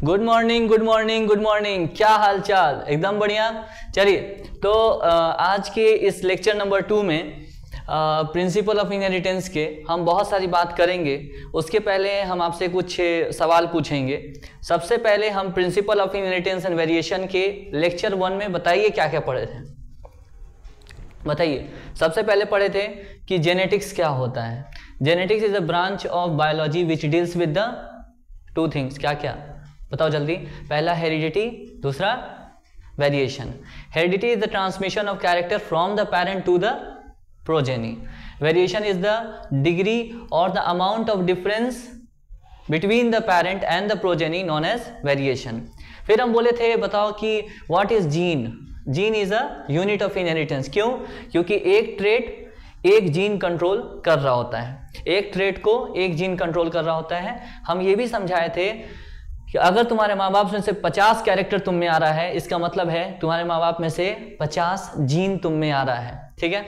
Good morning good morning good morning, क्या हाल चाल? एकदम बढ़िया। चलिए, तो आज के इस लेक्चर नंबर 2 में प्रिंसिपल ऑफ इनहेरिटेंस के हम बहुत सारी बात करेंगे। उसके पहले हम आपसे कुछ सवाल पूछेंगे। सबसे पहले हम principle of inheritance and variation के लेक्चर 1 में बताइए क्या क्या पढ़े थे। बताइए, सबसे पहले पढ़े थे कि जेनेटिक्स क्या होता है। Genetics is a branch of biology which deals with the 2 things. क्या क्या बताओ जल्दी। पहला हेरिडिटी, दूसरा variation. Heredity is the transmission of character from the parent to the progeny. Variation is the degree or the amount of difference between the parent and the progeny known as variation. फिर हम बोले थे, बताओ कि what is gene? Gene is a unit of inheritance. क्यों? क्योंकि एक trait एक जीन कंट्रोल कर रहा होता है। एक ट्रेट को एक जीन कंट्रोल कर रहा होता है। हम ये भी समझाए थे कि अगर तुम्हारे माँ बाप में से 50 कैरेक्टर तुम में आ रहा है, इसका मतलब है तुम्हारे माँ बाप में से 50 जीन तुम में आ रहा है। ठीक है।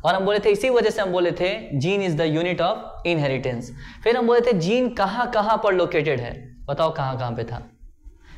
और हम बोले थे, इसी वजह से हम बोले थे gene is the unit of inheritance. फिर हम बोले थे जीन कहाँ कहाँ पर लोकेटेड है। बताओ कहाँ कहाँ पे था।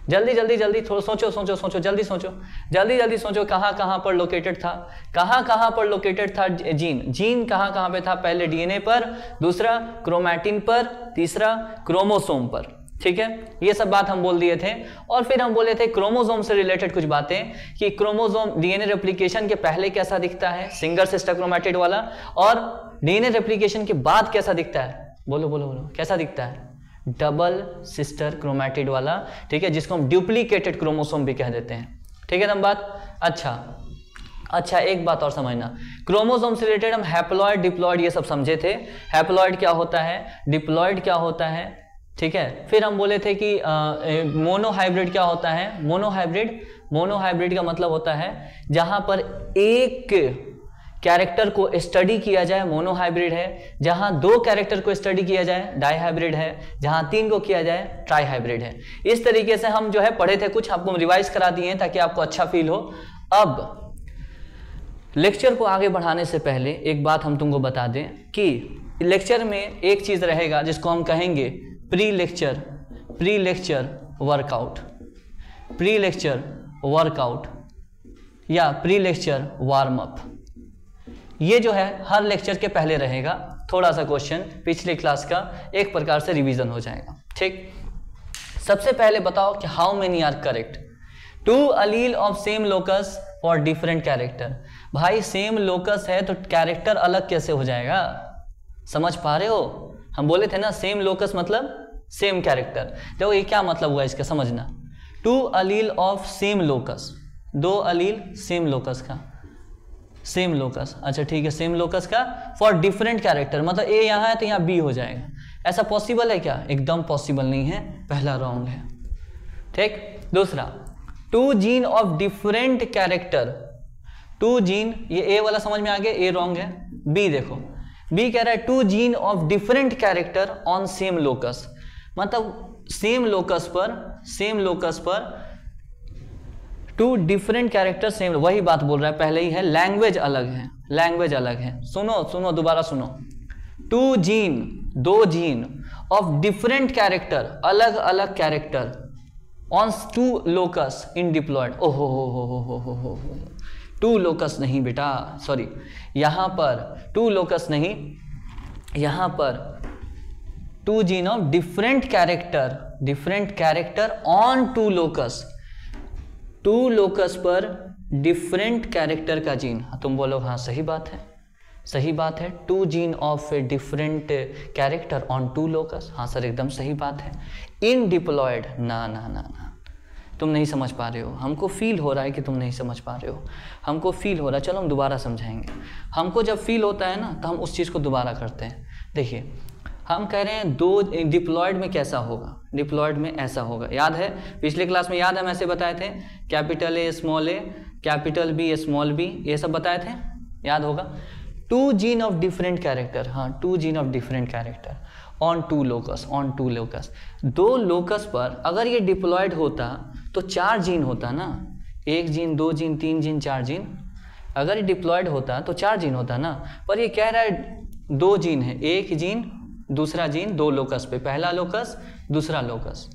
जल्दी जल्दी जल्दी थोड़ा सोचो सोचो सोचो, जल्दी सोचो, जल्दी जल्दी सोचो, कहाँ कहाँ पर लोकेटेड था। कहाँ कहाँ पर लोकेटेड था जीन। जीन कहाँ कहाँ पे था? पहले डीएनए पर, दूसरा क्रोमैटिन पर, तीसरा क्रोमोसोम पर। ठीक है, ये सब बात हम बोल दिए थे। और फिर हम बोले थे क्रोमोसोम से रिलेटेड कुछ बातें कि क्रोमोसोम डीएनए रेप्लिकेशन के पहले कैसा दिखता है, सिंगल सिस्टर क्रोमैटिड वाला, और डीएनए रेप्लिकेशन के बाद कैसा दिखता है। बोलो बोलो बोलो, कैसा दिखता है? डबल सिस्टर क्रोमैटिड वाला। ठीक है, जिसको हम डुप्लीकेटेड क्रोमोसोम भी कह देते हैं। ठीक है ना बात। अच्छा, एक बात और समझना, क्रोमोसोम से रिलेटेड हम हैप्लॉइड डिप्लॉइड ये सब समझे थे। हैप्लॉइड क्या होता है, डिप्लॉइड क्या होता है। ठीक है। फिर हम बोले थे कि मोनोहाइब्रिड क्या होता है। मोनोहाइब्रिड का मतलब होता है जहां पर एक कैरेक्टर को स्टडी किया जाए, मोनोहाइब्रिड है। जहां 2 कैरेक्टर को स्टडी किया जाए, डाइहाइब्रिड है। जहां 3 को किया जाए, ट्राइहाइब्रिड है। इस तरीके से हम जो है पढ़े थे, कुछ आपको रिवाइज करा दिए हैं ताकि आपको अच्छा फील हो। अब लेक्चर को आगे बढ़ाने से पहले एक बात हम तुमको बता दें कि लेक्चर में एक चीज रहेगा जिसको हम कहेंगे pre lecture workout, pre lecture workout या प्री लेक्चर वार्म अप। ये जो है हर लेक्चर के पहले रहेगा। थोड़ा सा क्वेश्चन पिछले क्लास का एक प्रकार से रिवीजन हो जाएगा। ठीक, सबसे पहले बताओ कि how many are correct. 2 allele of same locus for different character. भाई सेम लोकस है तो कैरेक्टर अलग कैसे हो जाएगा? समझ पा रहे हो? हम बोले थे ना सेम लोकस मतलब सेम कैरेक्टर। देखो ये क्या मतलब हुआ इसका, समझना। 2 allele of same locus, 2 allele same locus का, सेम लोकस। अच्छा ठीक है, सेम लोकस का फॉर डिफरेंट कैरेक्टर, मतलब ए यहाँ है तो यहाँ बी हो जाएगा। ऐसा पॉसिबल है क्या? एकदम पॉसिबल नहीं है, पहला रॉन्ग है। ठीक। दूसरा, 2 gene of different character. 2 gene, ये ए वाला समझ में आ गया, ए रॉन्ग है। बी देखो, बी कह रहा है 2 gene of different character on same locus, मतलब सेम लोकस पर 2 डिफरेंट कैरेक्टर सेम। वही बात बोल रहा है, पहले ही है, लैंग्वेज अलग है, लैंग्वेज अलग है। सुनो दोबारा सुनो। 2 जीन ऑफ डिफरेंट कैरेक्टर, अलग अलग character on 2 locus in diploid. ओहो हो 2 लोकस नहीं बेटा, सॉरी, यहां पर 2 लोकस नहीं, यहां पर 2 gene of different character on 2 locus, 2 locus पर डिफरेंट कैरेक्टर का जीन। तुम बोलो हाँ सही बात है, सही बात है। 2 gene of different character on 2 locus. हाँ सर एकदम सही बात है। इन डिप्लॉयड, ना तुम नहीं समझ पा रहे हो। हमको फील हो रहा है कि तुम नहीं समझ पा रहे हो, हमको फील हो रहा है। चलो हम दोबारा समझाएंगे। हमको जब फील होता है ना तो हम उस चीज़ को दोबारा करते हैं। देखिए, हम कह रहे हैं 2 डिप्लॉयड में कैसा होगा, डिप्लॉयड में ऐसा होगा। याद है पिछले क्लास में, याद है हम ऐसे बताए थे, capital A small A, capital B small B, ये सब बताए थे, याद होगा। 2 जीन ऑफ डिफरेंट कैरेक्टर, हाँ 2 gene of different character on 2 locus, on 2 locus. 2 locus पर अगर ये डिप्लॉयड होता तो 4 जीन होता ना, 1 जीन, 2 जीन, 3 जीन, 4 जीन। अगर ये डिप्लॉयड होता तो 4 जीन होता ना, पर ये कह रहा है 2 जीन है, 1 जीन, दूसरा जीन, 2 लोकस पे, पहला लोकस दूसरा लोकस।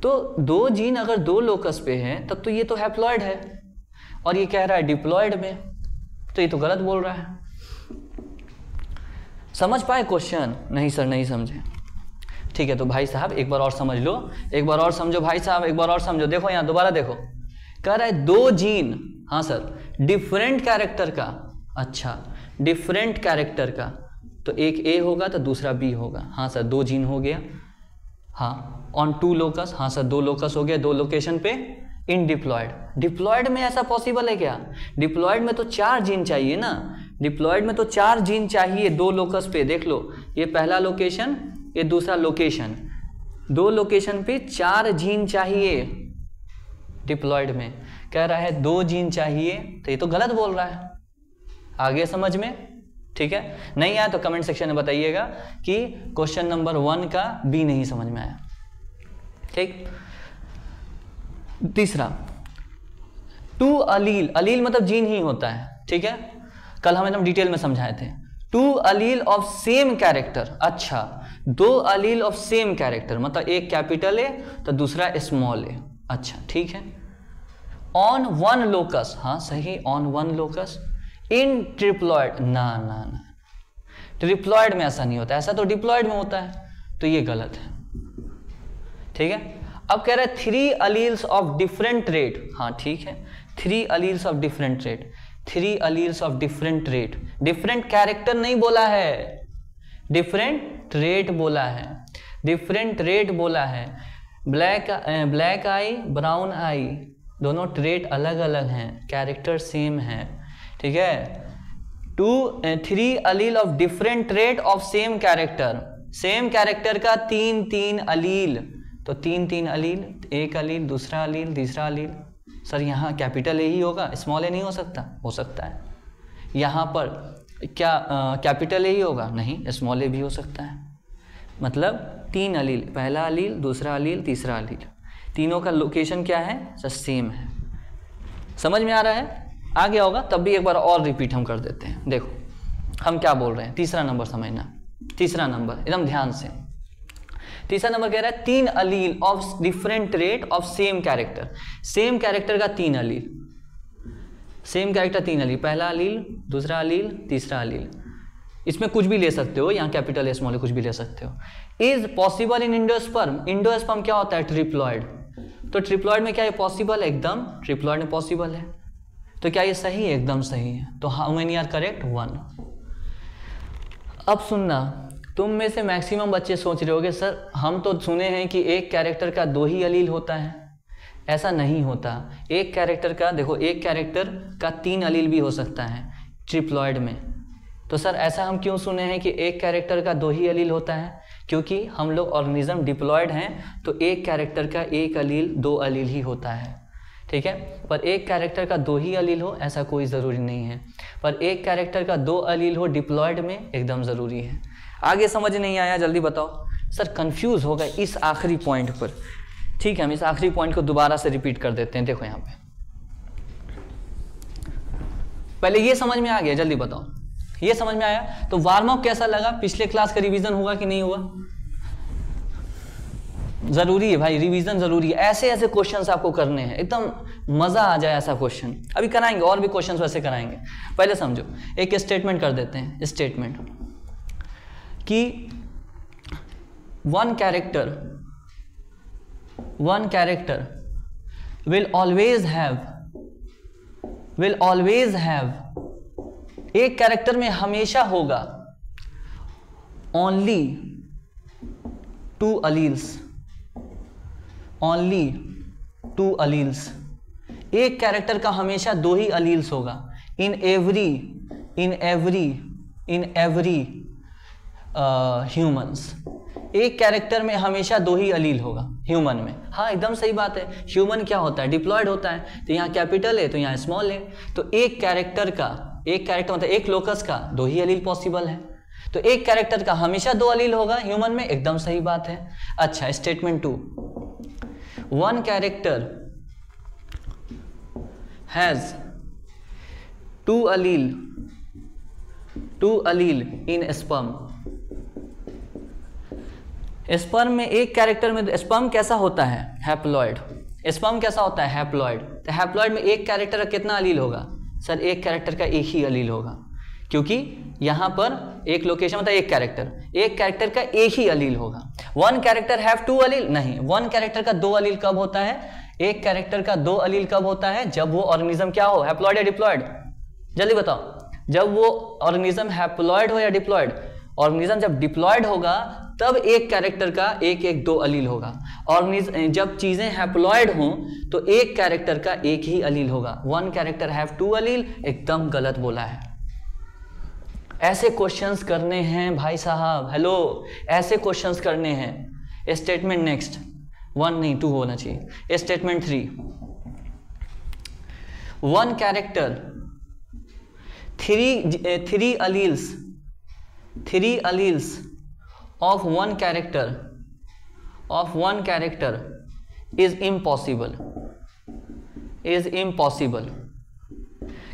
तो 2 जीन अगर 2 लोकस पे हैं तब तो ये तो हैप्लॉइड है, और ये कह रहा है डिप्लॉइड में, तो ये तो गलत बोल रहा है। समझ पाए क्वेश्चन? नहीं सर नहीं समझे। ठीक है, तो भाई साहब एक बार और समझ लो, एक बार और समझो भाई साहब, एक बार और समझो। देखो यहाँ दोबारा देखो, कह रहा है 2 जीन, हाँ सर, डिफरेंट कैरेक्टर का। अच्छा, डिफरेंट कैरेक्टर का, तो एक ए होगा तो दूसरा बी होगा। हाँ सर, 2 जीन हो गया। हाँ, ऑन 2 लोकस, हाँ सर 2 लोकस हो गया, 2 लोकेशन पे इन डिप्लॉयड। डिप्लॉयड में ऐसा पॉसिबल है क्या? डिप्लॉयड में तो 4 जीन चाहिए ना, डिप्लॉयड में तो 4 जीन चाहिए 2 लोकस पे। देख लो, ये पहला लोकेशन, ये दूसरा लोकेशन, 2 लोकेशन पे 4 जीन चाहिए। डिप्लॉयड में कह रहा है 2 जीन चाहिए, तो ये तो गलत बोल रहा है। आगे समझ में? ठीक है, नहीं आया तो कमेंट सेक्शन में बताइएगा कि क्वेश्चन नंबर 1 का बी नहीं समझ में आया। ठीक, तीसरा, 2 अलील, अलील मतलब जीन ही होता है। ठीक है, कल हम एकदम डिटेल में समझाए थे। 2 अलील ऑफ सेम कैरेक्टर। अच्छा, 2 अलील ऑफ सेम कैरेक्टर मतलब एक कैपिटल ए तो दूसरा स्मॉल ए। अच्छा ठीक है, ऑन 1 लोकस, हाँ सही, ऑन 1 लोकस इन ट्रिप्लॉइड। ना ना ना, ट्रिप्लॉइड में ऐसा नहीं होता, ऐसा तो डिप्लॉइड में होता है, तो ये गलत है। ठीक है, अब कह रहा है 3 अलील्स ऑफ डिफरेंट रेट। हाँ ठीक है, 3 alleles of different rate, 3 alleles of different rate. Different character नहीं बोला है, डिफरेंट रेट बोला है, डिफरेंट रेट बोला है। ब्लैक आई, ब्राउन आई, दोनों ट्रेट अलग अलग हैं, कैरेक्टर सेम है। ठीक है, 3 अलील of different trait of same character, same character का 3 अलील, तो 3 अलील, एक अलील, दूसरा अलील, तीसरा अलील। सर यहाँ कैपिटल ए ही होगा, स्मॉल ए नहीं हो सकता? हो सकता है। यहाँ पर क्या कैपिटल ए ही होगा? नहीं, स्मॉल ए भी हो सकता है। मतलब 3 अलील, पहला अलील, दूसरा अलील, तीसरा अलील, तीनों का लोकेशन क्या है? सर सेम है। समझ में आ रहा है? आ गया होगा, तब भी एक बार और रिपीट हम कर देते हैं। देखो हम क्या बोल रहे हैं, तीसरा नंबर समझना, तीसरा नंबर एकदम ध्यान से। तीसरा नंबर कह रहा है 3 अलील of different rate of same character, same character का 3 अलील, सेम कैरेक्टर 3 अलील, पहला अलील, दूसरा अलील, तीसरा अलील। इसमें कुछ भी ले सकते हो, यहाँ कैपिटल स्मॉल है, कुछ भी ले सकते हो। Is possible in endosperm. Endosperm क्या होता है? ट्रिप्लॉइड। तो ट्रिप्लॉइड में क्या ये पॉसिबल है? एकदम ट्रिप्लॉइड में पॉसिबल है। तो क्या ये सही है? एकदम सही है। तो हाउ मेनी आर करेक्ट? 1। अब सुनना, तुम में से मैक्सिमम बच्चे सोच रहे होगे सर हम तो सुने हैं कि एक कैरेक्टर का 2 ही अलील होता है। ऐसा नहीं होता, एक कैरेक्टर का, देखो एक कैरेक्टर का 3 अलील भी हो सकता है ट्रिप्लॉइड में। तो सर ऐसा हम क्यों सुने हैं कि एक कैरेक्टर का 2 ही अलील होता है? क्योंकि हम लोग ऑर्गेनिज्म डिप्लॉयड हैं, तो एक कैरेक्टर का 1 अलील 2 अलील ही होता है। ठीक है, पर एक कैरेक्टर का 2 ही अलील हो ऐसा कोई ज़रूरी नहीं है, पर एक कैरेक्टर का 2 अलील हो डिप्लॉयड में एकदम ज़रूरी है। आगे समझ नहीं आया? जल्दी बताओ। सर कंफ्यूज हो गए इस आखिरी पॉइंट पर। ठीक है, हम इस आखिरी पॉइंट को दोबारा से रिपीट कर देते हैं। देखो यहाँ पे पहले ये समझ में आ गया? जल्दी बताओ, ये समझ में आया? तो वार्म अप कैसा लगा? पिछले क्लास का रिवीजन हुआ कि नहीं हुआ? जरूरी है भाई, रिवीजन जरूरी है। ऐसे ऐसे क्वेश्चंस आपको करने हैं, एकदम मजा आ जाए ऐसा क्वेश्चन। अभी कराएंगे और भी क्वेश्चंस वैसे कराएंगे। पहले समझो, एक स्टेटमेंट कर देते हैं। स्टेटमेंट कि one character will always have, एक कैरेक्टर में हमेशा होगा only 2 alleles, एक कैरेक्टर का हमेशा 2 ही अलील्स होगा। इन एवरी ह्यूमंस, एक कैरेक्टर में हमेशा 2 ही अलील होगा ह्यूमन में। हाँ एकदम सही बात है। ह्यूमन क्या होता है? डिप्लॉयड होता है, तो यहाँ कैपिटल है तो यहाँ स्मॉल है। तो एक कैरेक्टर मतलब एक लोकस का 2 ही अलील पॉसिबल है, तो एक कैरेक्टर का हमेशा 2 अलील होगा ह्यूमन में, एकदम सही बात है। अच्छा, statement 2, one character has 2 allele in sperm, sperm में एक कैरेक्टर में, स्पर्म कैसा होता है? हैप्लॉइड। स्पर्म कैसा होता है? हैप्लॉइड। तो हैप्लॉइड में एक कैरेक्टर का कितना अलील होगा? सर एक कैरेक्टर का एक ही अलील होगा, क्योंकि यहाँ पर एक लोकेशन मतलब एक कैरेक्टर का एक ही अलील होगा। One character have two allele? नहीं, वन कैरेक्टर का दो अलील कब होता है? एक कैरेक्टर का दो अलील कब होता है? जब वो ऑर्गेनिज्म क्या हो, हैप्लॉइड या डिप्लॉइड? जल्दी बताओ, जब वो ऑर्गेनिज्म हैप्लॉइड हो या डिप्लॉइड? ऑर्गेनिज्म जब डिप्लॉइड होगा तब एक कैरेक्टर का एक एक दो अलील होगा। ऑर्गेनिज्म जब चीजें हैप्लॉइड हों तो एक कैरेक्टर का एक ही अलील होगा। वन कैरेक्टर हैव टू अलील, एकदम गलत बोला है। ऐसे क्वेश्चंस करने हैं भाई साहब, हेलो, ऐसे क्वेश्चंस करने हैं। स्टेटमेंट नेक्स्ट, 1 नहीं 2 होना चाहिए। Statement 3, one character, three alleles of one character is impossible।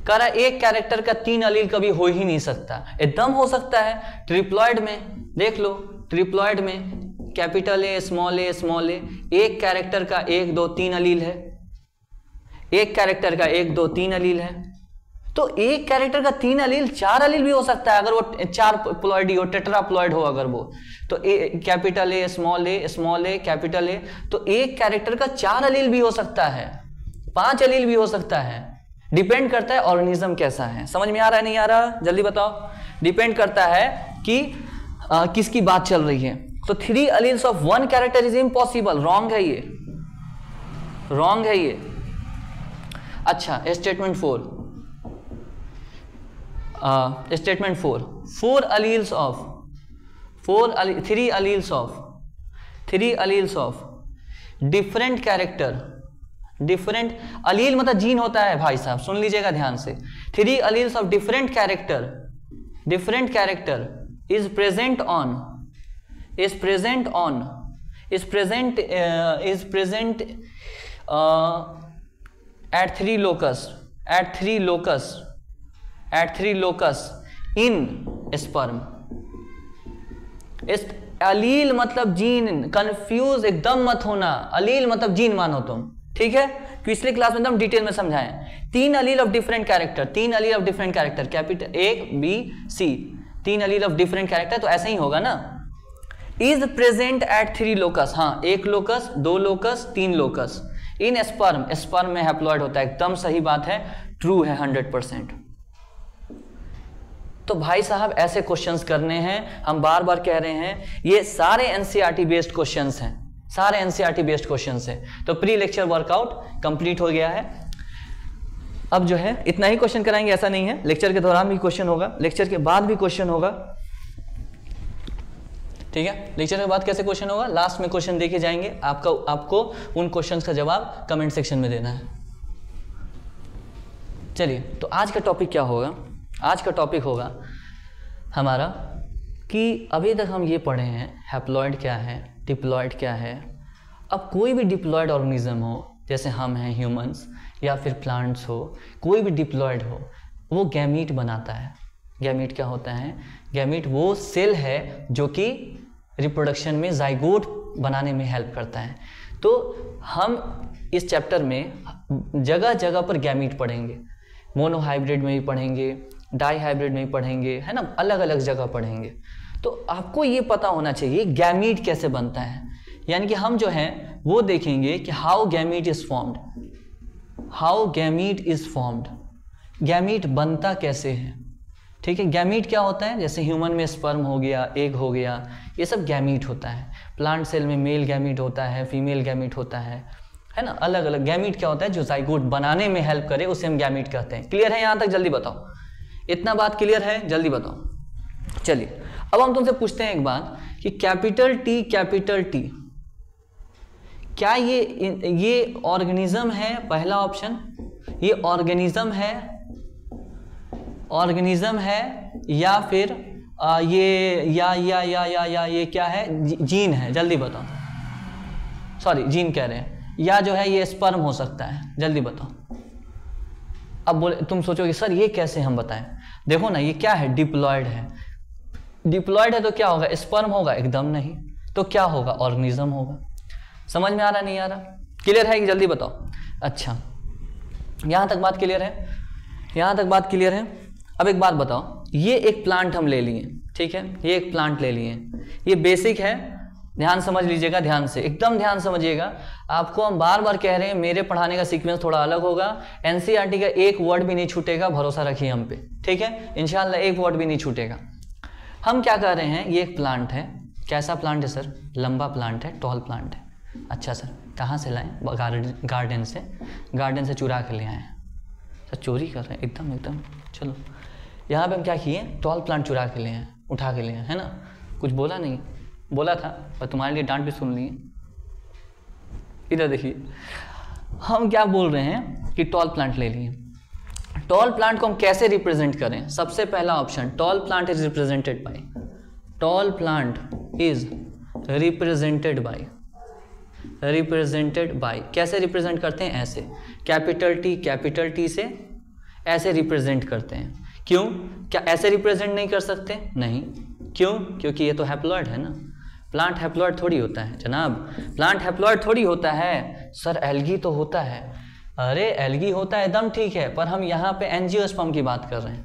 कह रहा एक कैरेक्टर का 3 अलील कभी हो ही नहीं सकता। एकदम हो सकता है। ट्रिप्लॉइड में देख लो, ट्रिप्लॉइड में कैपिटल ए स्मॉल ए, एक कैरेक्टर का 1 2 3 अलील है, एक कैरेक्टर का 1 2 3 अलील है। तो एक कैरेक्टर का 3 अलील, 4 अलील भी हो सकता है अगर वो 4 प्लॉइडी हो, टेट्राप्लॉइड हो अगर वो, तो capital A small A capital A, तो एक कैरेक्टर का 4 अलील भी हो सकता है, 5 अलील भी हो सकता है। डिपेंड करता है ऑर्गेनिज्म कैसा है। समझ में आ रहा है नहीं आ रहा? जल्दी बताओ। डिपेंड करता है कि किसकी बात चल रही है। तो 3 alleles of one character is impossible, wrong है ये, रॉन्ग है ये। अच्छा, statement 4, statement 4, 3 alleles of different character, different allele मतलब जीन होता है भाई साहब, सुन लीजिएगा ध्यान से। 3 alleles of different character is present at 3 locus in sperm। इस अलील मतलब जीन, कंफ्यूज एकदम मत होना। अलील मतलब जीन मानो तुम, ठीक है? पिछले क्लास में एकदम डिटेल में समझाएं। 3 अलील of different character, capital A B C, 3 Aleel of different character, तो ऐसे ही होगा ना। इज प्रेजेंट एट 3 लोकस, हाँ, 1 लोकस, 2 लोकस, 3 लोकस इन स्पर्म में हैप्लॉइड होता है। एकदम सही बात है, ट्रू है 100%। तो भाई साहब ऐसे क्वेश्चंस करने हैं, हम बार बार कह रहे हैं, ये सारे एनसीईआरटी बेस्ड क्वेश्चंस हैं, सारे एनसीईआरटी बेस्ड क्वेश्चंस हैं। तो प्री लेक्चर वर्कआउट कंप्लीट हो गया है। अब जो है इतना ही क्वेश्चन कराएंगे ऐसा नहीं है, लेक्चर के दौरान भी क्वेश्चन होगा, लेक्चर के बाद भी क्वेश्चन होगा, ठीक है? लेक्चर के बाद कैसे क्वेश्चन होगा, लास्ट में क्वेश्चन देखे जाएंगे, आपको उन क्वेश्चंस का जवाब कमेंट सेक्शन में देना है। चलिए, तो आज का टॉपिक क्या होगा? आज का टॉपिक होगा हमारा कि अभी तक हम ये पढ़े हैं हैप्लॉइड क्या है, डिप्लॉइड क्या है। अब कोई भी डिप्लॉइड ऑर्गेनिज्म हो, जैसे हम हैं ह्यूमंस, या फिर प्लांट्स हो, कोई भी डिप्लॉइड हो, वो गैमीट बनाता है। गैमीट क्या होता है? गैमीट वो सेल है जो कि रिप्रोडक्शन में जाइगोट बनाने में हेल्प करता है। तो हम इस चैप्टर में जगह जगह पर गैमीट पढ़ेंगे, मोनोहाइब्रिड में भी पढ़ेंगे, डाई हाइब्रिड में भी पढ़ेंगे, है ना, अलग अलग जगह पढ़ेंगे। तो आपको ये पता होना चाहिए गैमीट कैसे बनता है, यानी कि हम जो है वो देखेंगे कि how gamete is formed, gamete बनता कैसे है, ठीक है? गैमीट क्या होता है? जैसे ह्यूमन में स्पर्म हो गया, एग हो गया, ये सब गैमीट होता है। प्लांट सेल में मेल गैमीट होता है, फीमेल गैमीट होता है ना, अलग अलग। गैमीट क्या होता है? जो जाइगोट बनाने में हेल्प करे उसे हम गैमीट कहते हैं। क्लियर है यहाँ तक? जल्दी बताओ, इतना बात क्लियर है? जल्दी बताओ। चलिए, अब हम तुमसे पूछते हैं एक बात कि कैपिटल टी क्या ये ऑर्गेनिज्म है? पहला ऑप्शन, ये ऑर्गेनिज्म है या फिर ये क्या है? जीन है? जल्दी बताओ। सॉरी, जीन कह रहे हैं, या जो है ये स्पर्म हो सकता है? जल्दी बताओ। अब बोले, तुम सोचोगे सर ये कैसे हम बताएं? देखो ना, ये क्या है? डिप्लॉइड है। डिप्लॉइड है तो क्या होगा? स्पर्म होगा? एकदम नहीं। तो क्या होगा, ऑर्गेनिज्म होगा। समझ में आ रहा नहीं आ रहा, क्लियर है कि जल्दी बताओ। अच्छा, यहां तक बात क्लियर है, यहां तक बात क्लियर है। अब एक बात बताओ, ये एक प्लांट हम ले लिए, ठीक है, ये एक प्लांट ले लिए, ये बेसिक है, ध्यान समझ लीजिएगा, ध्यान से, एकदम ध्यान समझिएगा। आपको हम बार बार कह रहे हैं, मेरे पढ़ाने का सीक्वेंस थोड़ा अलग होगा, एनसीईआरटी का एक वर्ड भी नहीं छूटेगा, भरोसा रखिए हम पे, ठीक है, इंशाल्लाह एक वर्ड भी नहीं छूटेगा। हम क्या कर रहे हैं, ये एक प्लांट है, कैसा प्लांट है सर, लंबा प्लांट है, टॉल प्लांट है। अच्छा सर, कहाँ से लाएं, गार्डन से, गार्डन से चुरा के ले आए सर, चोरी कर रहे हैं, एकदम एकदम। चलो यहाँ पे हम क्या किए, टॉल प्लांट चुरा के ले आए, उठा के ले आए, है ना, कुछ बोला नहीं, बोला था पर तुम्हारे लिए डांट भी सुन लिए। इधर देखिए, हम क्या बोल रहे हैं कि टॉल प्लांट ले लिए। टॉल प्लांट को हम कैसे रिप्रेजेंट करें, सबसे पहला option, tall plant is represented by, tall plant is represented by, कैसे रिप्रेजेंट करते हैं, ऐसे, कैपिटल टी से ऐसे रिप्रेजेंट करते हैं। क्यों, क्या ऐसे रिप्रेजेंट नहीं कर सकते, नहीं, क्यों, क्योंकि ये तो हैप्लॉइड है ना, प्लांट हैप्लॉइड थोड़ी होता है जनाब, प्लांट हैप्लॉइड थोड़ी होता है सर, एल्गी तो होता है। अरे एल्गी होता है, एकदम ठीक है, पर हम यहाँ पे एंजियोस्पर्म की बात कर रहे हैं,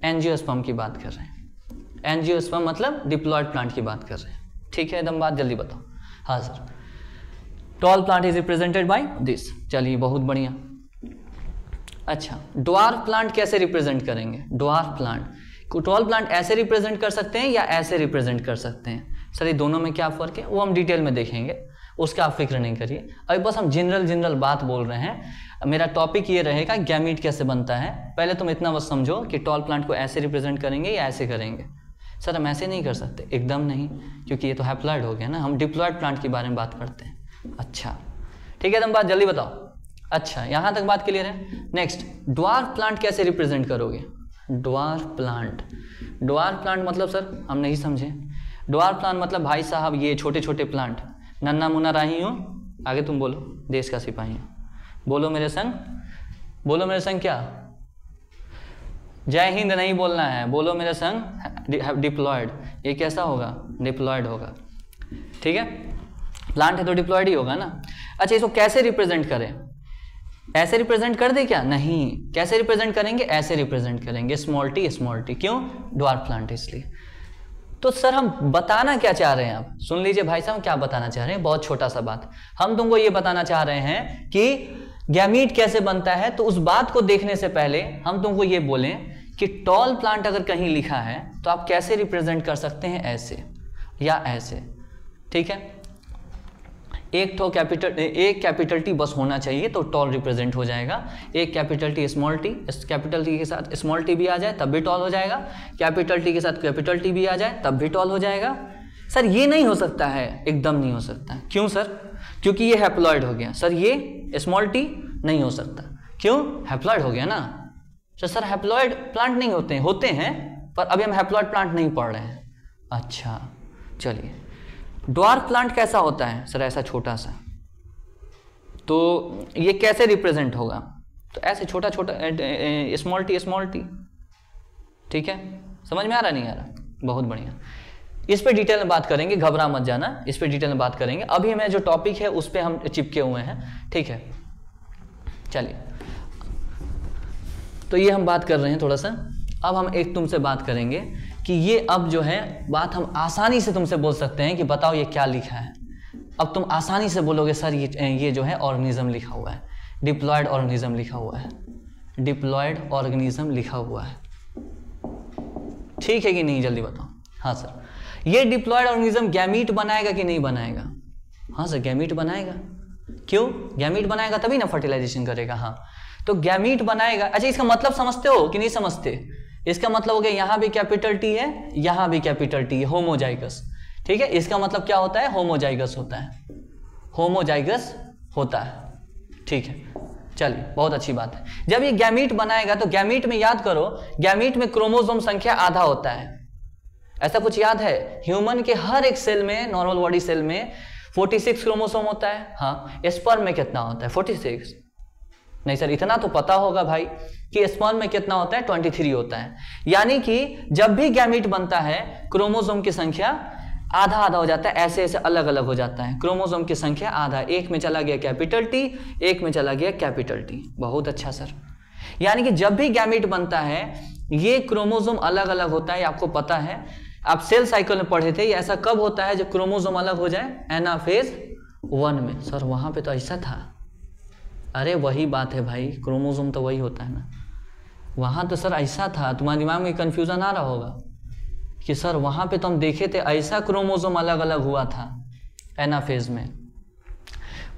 एंजियोस्पर्म की बात कर रहे हैं, एंजियोस्पर्म मतलब डिप्लॉयड प्लांट की बात कर रहे हैं, ठीक है, एकदम बात जल्दी बताओ। हाँ sir, tall plant is represented by this, चलिए बहुत बढ़िया। अच्छा, ड्वार्फ प्लांट कैसे रिप्रेजेंट करेंगे, ड्वार्फ प्लांट को टॉल प्लांट ऐसे रिप्रेजेंट कर सकते हैं या ऐसे रिप्रेजेंट कर सकते हैं। सर ये दोनों में क्या फ़र्क है, वो हम डिटेल में देखेंगे, उसका आप फिक्र नहीं करिए, अभी बस हम जनरल बात बोल रहे हैं। मेरा टॉपिक ये रहेगा गैमीट कैसे बनता है। पहले तुम इतना बस समझो कि टॉल प्लांट को ऐसे रिप्रेजेंट करेंगे या ऐसे करेंगे। सर हम ऐसे नहीं कर सकते, एकदम नहीं, क्योंकि ये तो हैप्लॉइड हो गया ना, हम डिप्लॉयड प्लांट के बारे में बात करते हैं। अच्छा ठीक है, तुम बात जल्दी बताओ। अच्छा यहाँ तक बात क्लियर है। नेक्स्ट, ड्वार्फ प्लांट कैसे रिप्रेजेंट करोगे, ड्वार्फ प्लांट मतलब सर हम नहीं समझे। ड्वार्फ प्लांट मतलब भाई साहब ये छोटे छोटे प्लांट, नन्ना मुन्ना राही हूँ, आगे तुम बोलो, देश का सिपाही हूँ, बोलो मेरे संग, बोलो मेरे संग, क्या जय हिंद नहीं बोलना है, बोलो मेरे संग, डिप्लॉयड। ये कैसा होगा, डिप्लॉयड होगा, ठीक है, प्लांट है तो डिप्लॉयड ही होगा ना। अच्छा इसको कैसे रिप्रेजेंट करें, ऐसे रिप्रेजेंट कर दे क्या, नहीं, कैसे रिप्रेजेंट करेंगे, ऐसे रिप्रेजेंट करेंगे, स्मॉल टी, क्यों, ड्वार्फ प्लांट इसलिए। तो सर हम बताना क्या चाह रहे हैं, आप सुन लीजिए भाई साहब क्या बताना चाह रहे हैं, बहुत छोटा सा बात। हम तुमको ये बताना चाह रहे हैं कि गैमीट कैसे बनता है, तो उस बात को देखने से पहले हम तुमको ये बोलें कि टॉल प्लांट अगर कहीं लिखा है तो आप कैसे रिप्रेजेंट कर सकते हैं, ऐसे या ऐसे, ठीक है। एक कैपिटल टी बस होना चाहिए तो टॉल रिप्रेजेंट हो जाएगा। एक कैपिटल टी, कैपिटल टी के साथ स्मॉल टी भी आ जाए तब भी टॉल हो जाएगा, कैपिटल टी के साथ कैपिटल टी भी आ जाए तब भी टॉल हो जाएगा। सर ये नहीं हो सकता है, एकदम नहीं हो सकता। क्यों सर, क्योंकि ये हैप्लॉइड हो गया। सर ये स्मॉल टी नहीं हो सकता, क्यों, हैप्लॉइड हो गया ना। सर हैप्लॉइड प्लांट नहीं होते हैं पर अभी हम हैप्लॉइड प्लांट नहीं पढ़ रहे हैं। अच्छा चलिए, ड्वार्फ प्लांट कैसा होता है, सर ऐसा छोटा सा, तो ये कैसे रिप्रेजेंट होगा, तो ऐसे छोटा छोटा, स्मॉल टी, ठीक है, समझ में आ रहा नहीं आ रहा, बहुत बढ़िया। इस पे डिटेल में बात करेंगे, घबरा मत जाना, इस पे डिटेल में बात करेंगे। अभी मैं जो टॉपिक है उस पे हम चिपके हुए हैं, ठीक है। चलिए तो ये हम बात कर रहे हैं थोड़ा सा। अब हम एक तुमसे बात करेंगे कि ये अब जो है बात हम आसानी से तुमसे बोल सकते हैं कि बताओ ये क्या लिखा है। अब तुम आसानी से बोलोगे सर ये जो है ऑर्गेनिज्म लिखा हुआ है, डिप्लॉयड ऑर्गेनिज्म लिखा हुआ है, डिप्लॉयड ऑर्गेनिज्म लिखा हुआ है, ठीक है कि नहीं, जल्दी बताओ। हाँ सर, ये डिप्लॉयड ऑर्गेनिज्म गैमीट बनाएगा कि नहीं बनाएगा, हाँ सर गैमीट बनाएगा। क्यों, गैमीट बनाएगा तभी ना फर्टिलाइजेशन करेगा। हाँ तो गैमीट बनाएगा। अच्छा इसका मतलब समझते हो कि नहीं समझते, इसका मतलब हो गया यहाँ भी कैपिटल टी है, यहाँ भी कैपिटल टी है, होमोजाइगस, ठीक है। इसका मतलब क्या होता है, होमोजाइगस होता है, होमोजाइगस होता है, ठीक है। चलिए बहुत अच्छी बात है। जब ये गैमीट बनाएगा तो गैमीट में याद करो, गैमीट में क्रोमोसोम संख्या आधा होता है, ऐसा कुछ याद है। ह्यूमन के हर एक सेल में, नॉर्मल बॉडी सेल में 46 क्रोमोसोम होता है। हाँ, स्पर्म में कितना होता है, 46 नहीं सर, इतना तो पता होगा भाई कि स्पर्म में कितना होता है, 23 होता है। यानी कि जब भी गैमीट बनता है क्रोमोसोम की संख्या आधा आधा हो जाता है, ऐसे ऐसे अलग अलग हो जाता है। क्रोमोसोम की संख्या आधा, एक में चला गया कैपिटल टी, एक में चला गया कैपिटल टी। बहुत अच्छा सर। यानी कि जब भी गैमीट बनता है ये क्रोमोसोम अलग अलग होता है, आपको पता है, आप सेल साइकिल में पढ़े थे। ये ऐसा कब होता है जब क्रोमोसोम अलग हो जाए? एनाफेज 1 में। सर वहां पे तो ऐसा था। अरे वही बात है भाई, क्रोमोसोम तो वही होता है ना, वहां तो सर ऐसा था। तुम्हारे दिमाग में कंफ्यूजन आ रहा होगा कि सर वहां पे तो हम देखे थे ऐसा क्रोमोसोम अलग अलग हुआ था एनाफेज में।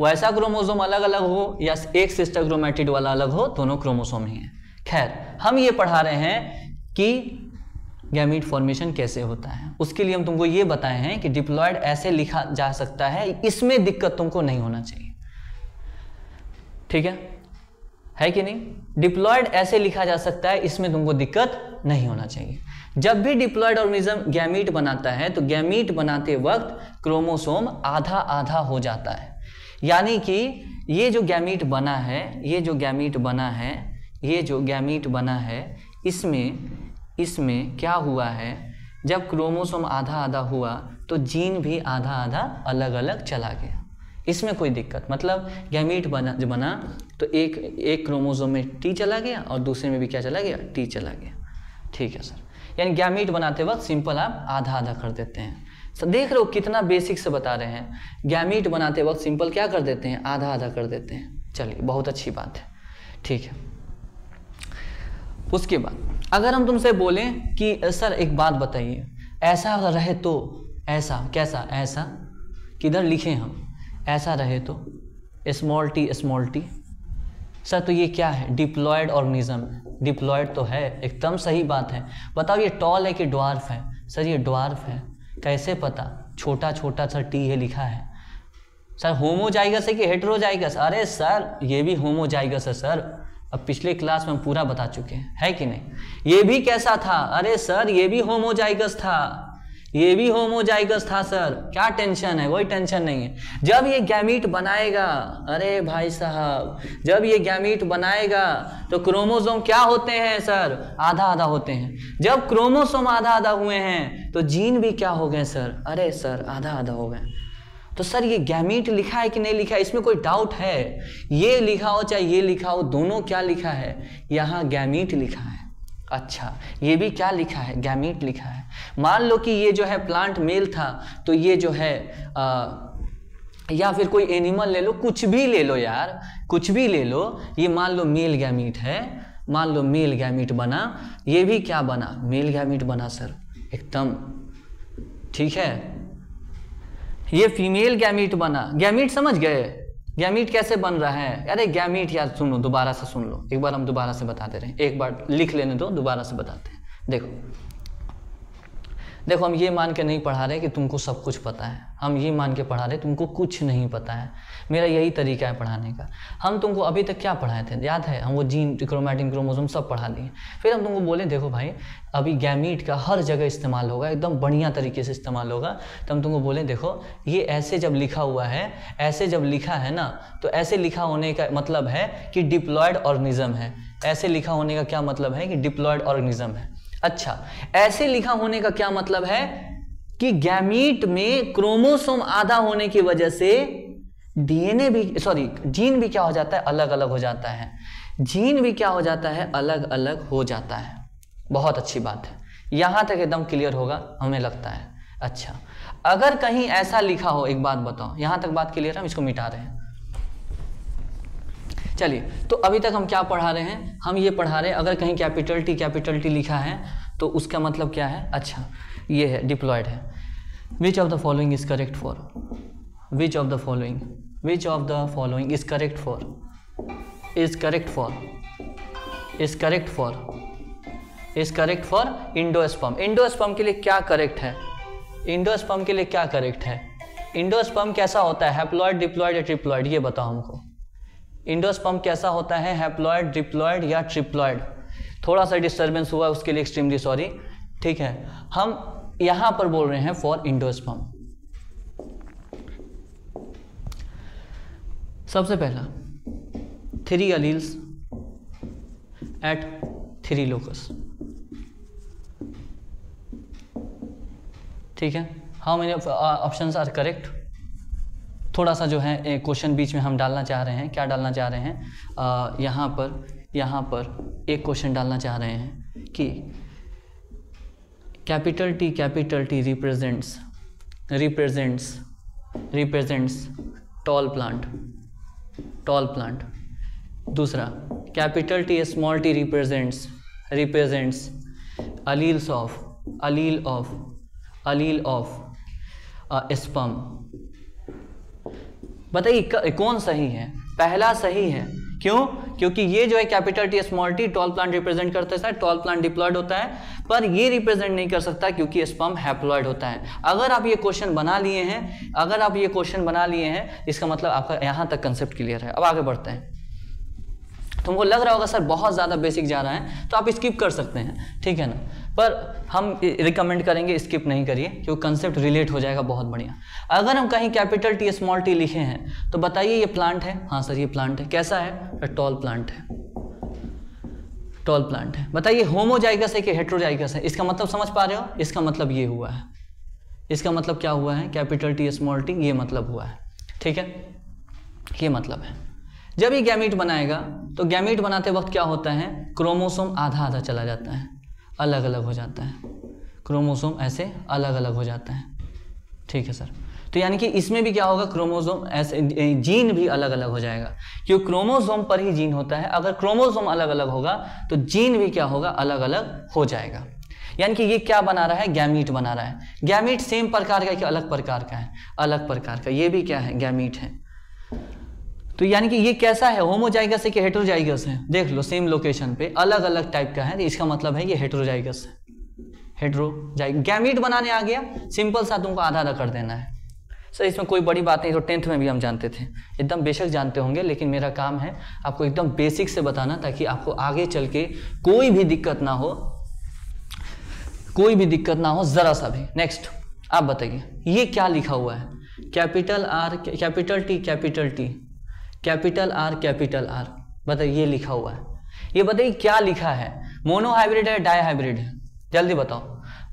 वैसा क्रोमोसोम अलग अलग हो या एक सिस्टर क्रोमैटिड वाला अलग हो, दोनों क्रोमोसोम ही है। खैर, हम ये पढ़ा रहे हैं कि गैमीट फॉर्मेशन कैसे होता है। उसके लिए हम तुमको ये बताए हैं कि डिप्लॉयड ऐसे लिखा जा सकता है, इसमें दिक्कत तुमको नहीं होना चाहिए। ठीक है कि नहीं? डिप्लॉयड ऐसे लिखा जा सकता है, इसमें तुमको दिक्कत नहीं होना चाहिए। जब भी डिप्लॉयड ऑर्गेनिज्म गैमीट बनाता है तो गैमीट बनाते वक्त क्रोमोसोम आधा आधा हो जाता है। यानी कि ये जो गैमीट बना है, ये जो गैमीट बना है, ये जो गैमीट बना है, इसमें क्या हुआ है, जब क्रोमोसोम आधा आधा हुआ तो जीन भी आधा आधा अलग अलग चला गया। इसमें कोई दिक्कत, मतलब गैमीट बना तो एक क्रोमोसोम में टी चला गया और दूसरे में भी क्या चला गया? टी चला गया। ठीक है सर। यानी गैमीट बनाते वक्त सिंपल आप आधा आधा कर देते हैं। सर देख रहे हो कितना बेसिक से बता रहे हैं। गैमीट बनाते वक्त सिंपल क्या कर देते हैं? आधा आधा कर देते हैं। चलिए, बहुत अच्छी बात है। ठीक है। उसके बाद अगर हम तुमसे बोलें कि सर एक बात बताइए, ऐसा रहे तो ऐसा, कैसा ऐसा, किधर लिखें हम? ऐसा रहे तो small T small T. Sir तो ये क्या है? Diploid organism. डिप्लॉयड तो है, एकदम सही बात है। बताओ ये टॉल है कि ड्वार्फ है? सर ये ड्वार्फ है। कैसे पता? छोटा छोटा सा टी है लिखा है। सर होमोजाइगस है कि हेटेरोजाइगस? अरे सर ये भी होमोजाइगस है सर, अब पिछले क्लास में हम पूरा बता चुके हैं, है कि नहीं? ये भी कैसा था? अरे सर ये भी होमोजाइगस था, ये भी होमोजाइगस था सर। क्या टेंशन है? कोई टेंशन नहीं है। जब ये गैमीट बनाएगा, अरे भाई साहब, जब ये गैमीट बनाएगा तो क्रोमोसोम क्या होते हैं सर? आधा आधा होते हैं। जब क्रोमोसोम आधा आधा हुए हैं तो जीन भी क्या हो गए सर? अरे सर आधा आधा हो गए। तो सर ये गैमीट लिखा है कि नहीं लिखा है, इसमें कोई डाउट है? ये लिखा हो चाहे ये लिखा हो, दोनों क्या लिखा है? यहाँ गैमीट लिखा है। अच्छा, ये भी क्या लिखा है? गैमीट लिखा है। मान लो कि ये जो है प्लांट मेल था, तो ये जो है या फिर कोई एनिमल ले लो, कुछ भी ले लो यार, कुछ भी ले लो। ये मान लो मेल गैमीट है, मान लो मेल गैमीट बना, ये भी क्या बना? मेल गैमीट बना सर, एकदम ठीक है। ये फीमेल गैमीट बना। गैमीट समझ गए? गैमीट कैसे बन रहा है? अरे गैमीट यार सुनो, दोबारा से सुन लो, एक बार हम दोबारा से बताते रहे, एक बार लिख लेने दो, दोबारा से बताते हैं। देखो हम ये मान के नहीं पढ़ा रहे कि तुमको सब कुछ पता है, हम ये मान के पढ़ा रहे तुमको कुछ नहीं पता है। मेरा यही तरीका है पढ़ाने का। हम तुमको अभी तक क्या पढ़ाए थे याद है? हम वो जीन, क्रोमैटिन, क्रोमोसोम सब पढ़ा दिए। फिर हम तुमको बोले देखो भाई अभी गैमीट का हर जगह इस्तेमाल होगा, एकदम बढ़िया तरीके से इस्तेमाल होगा। तो हम तुमको बोले देखो ये ऐसे जब लिखा हुआ है, ऐसे जब लिखा है ना, तो ऐसे लिखा होने का मतलब है कि डिप्लॉयड ऑर्गेनिज्म है। ऐसे लिखा होने का क्या मतलब है? कि डिप्लॉयड ऑर्गेनिज्म है। अच्छा, ऐसे लिखा होने का क्या मतलब है? कि गैमीट में क्रोमोसोम आधा होने की वजह से डीएनए भी, सॉरी, जीन भी क्या हो जाता है? अलग अलग हो जाता है। जीन भी क्या हो जाता है? अलग अलग हो जाता है। बहुत अच्छी बात है, यहां तक एकदम क्लियर होगा हमें लगता है। अच्छा, अगर कहीं ऐसा लिखा हो, एक बात बताओ, यहां तक बात क्लियर है? हम इसको मिटा रहे हैं। चलिए, तो अभी तक हम क्या पढ़ा रहे हैं? हम ये पढ़ा रहे हैं अगर कहीं कैपिटल टी लिखा है तो उसका मतलब क्या है? अच्छा, ये है डिप्लॉयड है। Which of the following is correct for? Which of the following is correct for? Is correct for endosperm. Endosperm के लिए क्या करेक्ट है? इंडोस्पर्म के लिए क्या करेक्ट है? इंडोस्पर्म कैसा होता है? हैप्लॉयड, डिप्लॉयड या ट्रिप्लॉयड? ये बताओ हमको। इंडोस्पर्म कैसा होता है? हैप्लॉयड, डिप्लॉयड या ट्रिप्लॉयड? थोड़ा सा डिस्टर्बेंस हुआ उसके लिए एक्सट्रीमली सॉरी। ठीक है, हम यहां पर बोल रहे हैं फॉर इंडोस्पर्म। सबसे पहला 3 एलील्स एट 3 लोकस। ठीक है, how many options are correct. थोड़ा सा जो है क्वेश्चन बीच में हम डालना चाह रहे हैं। क्या डालना चाह रहे हैं, यहाँ पर एक क्वेश्चन डालना चाह रहे हैं कि capital T represents tall plant. दूसरा capital T small T represents allele of sperm। बताइए कौन सही है? पहला सही है। क्यों? क्योंकि ये जो है capital T small T tall plant represent करता है। टॉल प्लांट डिप्लॉयड होता है, पर ये रिप्रेजेंट नहीं कर सकता क्योंकि स्पर्म हैप्लॉयड होता है। अगर आप ये क्वेश्चन बना लिए हैं, इसका मतलब आपका यहाँ तक कंसेप्ट क्लियर है। अब आगे बढ़ते हैं। तुमको लग रहा होगा सर बहुत ज़्यादा बेसिक जा रहा है, तो आप स्किप कर सकते हैं, ठीक है ना, पर हम रिकमेंड करेंगे स्किप नहीं करिए, क्योंकि कंसेप्ट रिलेट हो जाएगा बहुत बढ़िया। अगर हम कहीं कैपिटल टी स्मॉल टी लिखे हैं तो बताइए ये प्लांट है? हाँ सर ये प्लांट है। कैसा है? टॉल प्लांट है। बताइए होमोजाइगस है कि हेट्रोजाइगस है? इसका मतलब समझ पा रहे हो? इसका मतलब ये हुआ है। इसका मतलब क्या हुआ है? कैपिटल टी स्मॉल टी, ये मतलब हुआ है, ठीक है, ये मतलब है। जब ये गैमीट बनाएगा तो गैमीट बनाते वक्त क्या होता है? क्रोमोसोम आधा आधा चला जाता है, अलग अलग हो जाता है। क्रोमोसोम ऐसे अलग अलग हो जाता है, ठीक है सर। तो यानी कि इसमें भी क्या होगा? क्रोमोसोम ऐसे, जीन भी अलग अलग हो जाएगा, क्योंकि क्रोमोसोम पर ही जीन होता है। अगर क्रोमोसोम अलग अलग होगा तो जीन भी क्या होगा? अलग अलग हो जाएगा। यानी कि ये क्या बना रहा है? गैमीट बना रहा है। गैमीट सेम प्रकार का कि अलग प्रकार का है? अलग प्रकार का। ये भी क्या है? गैमीट है। तो यानी कि ये कैसा है? होमोजाइगस है कि हेट्रोजाइगस है? देख लो, सेम लोकेशन पे अलग अलग टाइप का है, इसका मतलब है ये हेट्रोजाइगस है। गैमीट बनाने आ गया, सिंपल सा तुमको आधा आधा कर देना है सर। इसमें कोई बड़ी बात नहीं, तो 10th में भी हम जानते थे, एकदम बेशक जानते होंगे, लेकिन मेरा काम है आपको एकदम बेसिक से बताना, ताकि आपको आगे चल के कोई भी दिक्कत ना हो, जरा सा भी। नेक्स्ट आप बताइए ये क्या लिखा हुआ है? कैपिटल आर, बताइए ये लिखा हुआ है। ये बताइए क्या लिखा है? मोनोहाइब्रिड है, डाईहाइब्रिड है? जल्दी बताओ,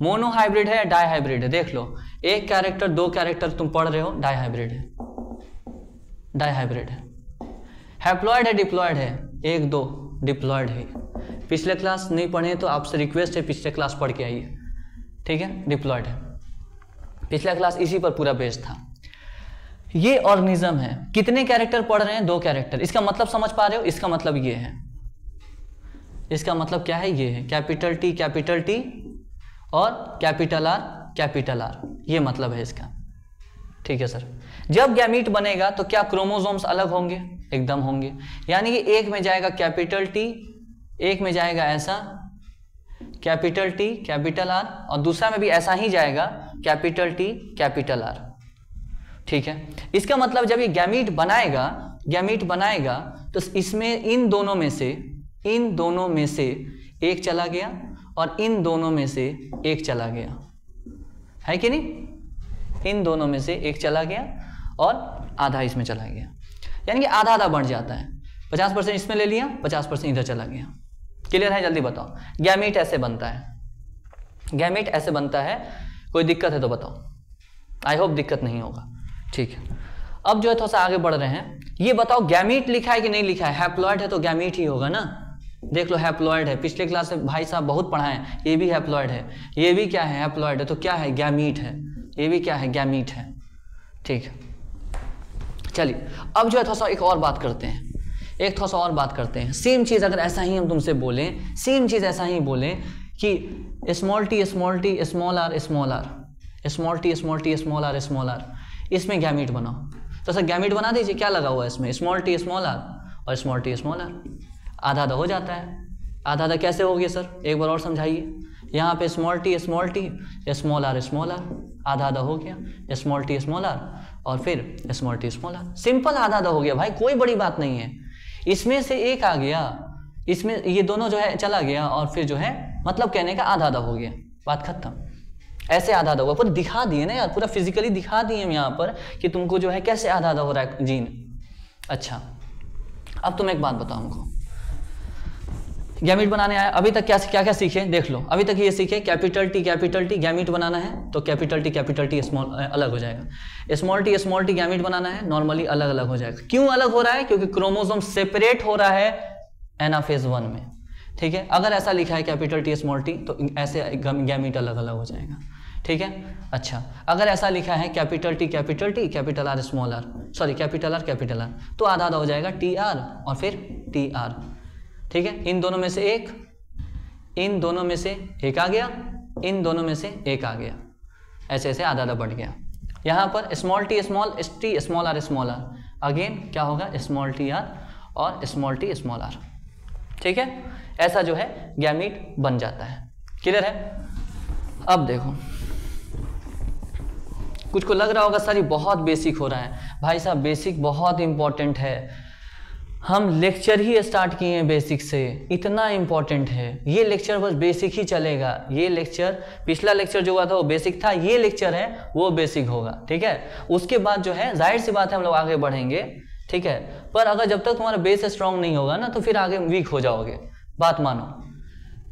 मोनोहाइब्रिड है या डाईहाइब्रिड है? देख लो, एक कैरेक्टर, दो कैरेक्टर तुम पढ़ रहे हो, डाईहाइब्रिड है। हैप्लॉयड है, डिप्लॉयड है? एक दो डिप्लॉयड है। पिछले क्लास नहीं पढ़े तो आपसे रिक्वेस्ट है, पिछले क्लास पढ़ के आइए, ठीक है। डिप्लॉयड है, पिछला क्लास इसी पर पूरा बेस्ड था। ये ऑर्गेनिज्म है, कितने कैरेक्टर पढ़ रहे हैं? दो कैरेक्टर। इसका मतलब समझ पा रहे हो? इसका मतलब ये है, इसका मतलब क्या है? ये है कैपिटल टी और कैपिटल आर, ये मतलब है इसका, ठीक है सर। जब गैमीट बनेगा तो क्या क्रोमोसोम्स अलग होंगे? एकदम होंगे। यानी कि एक में जाएगा कैपिटल टी, एक में जाएगा ऐसा कैपिटल टी कैपिटल आर, और दूसरा में भी ऐसा ही जाएगा कैपिटल टी कैपिटल आर, ठीक है। इसका मतलब जब ये गैमीट बनाएगा तो इसमें इन दोनों में से एक चला गया और इन दोनों में से एक चला गया, है कि नहीं? इन दोनों में से एक चला गया और आधा इसमें चला गया, यानी कि आधा आधा बढ़ जाता है। 50% इसमें ले लिया, 50% इधर चला गया। क्लियर है? जल्दी बताओ। गैमीट ऐसे बनता है। कोई दिक्कत है तो बताओ, आई होप दिक्कत नहीं होगा, ठीक है। अब जो है थोड़ा सा आगे बढ़ रहे हैं। ये बताओ गैमीट लिखा है कि नहीं लिखा है? हैप्लॉयड है तो गैमीट ही होगा ना। देख लो हैप्लॉयड है, पिछले क्लास में भाई साहब बहुत पढ़ाए, ये भी हैप्लॉयड है, ये भी क्या है? हैप्लॉयड है। तो क्या है? गैमीट है। ये भी क्या है? गैमीट है, ठीक है। चलिए अब जो है थोड़ा सा एक और बात करते हैं, सेम चीज अगर ऐसा ही हम तुमसे बोलें, सेम चीज ऐसा ही बोलें कि small T small R, small R, इसमें गैमीट बनाओ। तो सर गैमीट बना दीजिए, क्या लगा हुआ है इसमें? स्मॉल टी स्मॉल आर और स्मॉल टी स्मॉल आर, आधा आधा हो जाता है। आधा आधा कैसे हो गया सर? एक बार और समझाइए। यहाँ पे स्मॉल टी स्मॉल आर, आधा आधा हो गया, स्मॉल टी स्मॉल आर और फिर small T small R. Simple आधा आधा हो गया भाई, कोई बड़ी बात नहीं है। इसमें से एक आ गया, इसमें ये दोनों जो है चला गया और फिर जो है मतलब कहने का आधा आधा हो गया, बात खत्म। ऐसे आधा आधा होगा, पूरा दिखा दिए ना यार, पूरा फिजिकली दिखा दिए हम यहाँ पर कि तुमको जो है कैसे आधा आधा हो रहा है जीन। अच्छा अब तुम एक बात बताओ हमको, गैमीट बनाने आया, अभी तक क्या क्या सीखे देख लो। अभी तक ये सीखे कैपिटल टी गैमीट बनाना है तो कैपिटल टी स्मॉल अलग हो जाएगा, स्मॉल टी गैमीट बनाना है नॉर्मली अलग अलग हो जाएगा। क्यों अलग हो रहा है? क्योंकि क्रोमोसोम सेपरेट हो रहा है एनाफेज 1 में, ठीक है। अगर ऐसा लिखा है कैपिटल टी स्मॉल टी तो ऐसे गैमीट अलग अलग हो जाएगा, ठीक है। अच्छा, अगर ऐसा लिखा है capital T capital R small R, sorry capital R तो आधा आधा हो जाएगा टी आर और फिर टी आर, ठीक है। इन दोनों में से एक, इन दोनों में से एक आ गया, इन दोनों में से एक आ गया, ऐसे ऐसे आधा आधा बढ़ गया। यहाँ पर small T small R, again क्या होगा स्मॉल टी आर और स्मॉल टी स्मॉल आर, ठीक है। ऐसा जो है गैमीट बन जाता है। क्लियर है? अब देखो, कुछ को लग रहा होगा सर ये बहुत बेसिक हो रहा है। भाई साहब बेसिक बहुत इंपॉर्टेंट है, हम लेक्चर ही स्टार्ट किए हैं बेसिक से, इतना इंपॉर्टेंट है। ये लेक्चर बस बेसिक ही चलेगा। ये लेक्चर, पिछला लेक्चर जो हुआ था वो बेसिक था, ये लेक्चर है वो बेसिक होगा, ठीक है। उसके बाद जो है जाहिर सी बात है हम लोग आगे बढ़ेंगे, ठीक है। पर अगर जब तक तुम्हारा बेस स्ट्रांग नहीं होगा ना तो फिर आगे वीक हो जाओगे, बात मानो।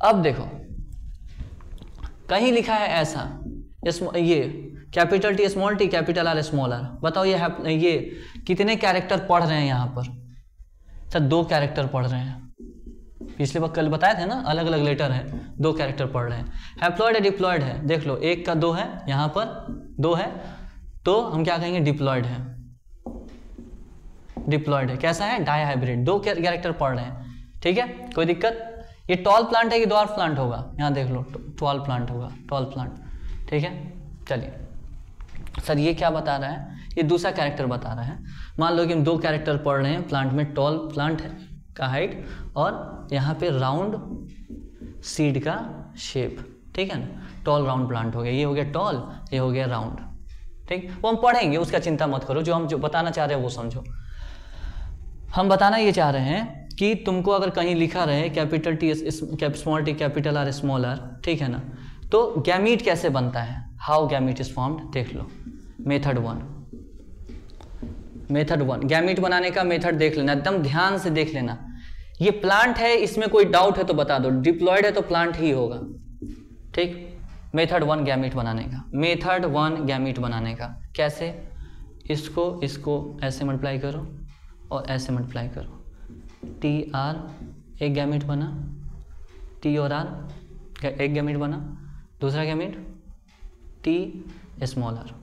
अब देखो कहीं लिखा है ऐसा, ये capital T small T capital R small R, बताओ ये कितने कैरेक्टर पढ़ रहे हैं यहाँ पर? सर 2 कैरेक्टर पढ़ रहे हैं। पिछले वक्त कल बताए थे ना, अलग अलग लेटर है, 2 कैरेक्टर पढ़ रहे हैं। हैप्लॉइड है डिप्लॉइड है, देख लो 1 का 2 है, यहाँ पर 2 है तो हम क्या कहेंगे डिप्लॉइड है। डिप्लॉइड है कैसा है? डाई हाइब्रिड, 2 कैरेक्टर पढ़ रहे हैं, ठीक है। कोई दिक्कत? ये टॉल प्लांट है कि ड्वार्फ प्लांट होगा? यहाँ देख लो टॉल प्लांट होगा, टॉल प्लांट, ठीक है। चलिए सर ये क्या बता रहा है? ये दूसरा कैरेक्टर बता रहा है। मान लो कि हम 2 कैरेक्टर पढ़ रहे हैं, प्लांट में टॉल प्लांट है का हाइट और यहाँ पे राउंड सीड का शेप, ठीक है ना। टॉल राउंड प्लांट हो गया, ये हो गया टॉल, ये हो गया राउंड, ठीक। वो हम पढ़ेंगे, उसका चिंता मत करो। जो हम जो बताना चाह रहे हैं वो समझो। हम बताना ये चाह रहे हैं कि तुमको अगर कहीं लिखा रहे capital T small T capital R small R, ठीक है ना, तो गैमीट कैसे बनता है, हाउ गैमीट इज फॉर्म्ड, देख लो। मेथड 1 गैमीट बनाने का मेथड देख लेना, एकदम ध्यान से देख लेना। ये प्लांट है, इसमें कोई डाउट है तो बता दो, डिप्लॉयड है तो प्लांट ही होगा, ठीक। मेथड 1 गैमीट बनाने का, मेथड 1 गैमीट बनाने का कैसे? इसको ऐसे मल्टीप्लाई करो और ऐसे मल्टीप्लाई करो, टी आर एक गैमीट बना, टी और आर एक गैमीट बना, दूसरा गैमीट टी स्मॉल आर,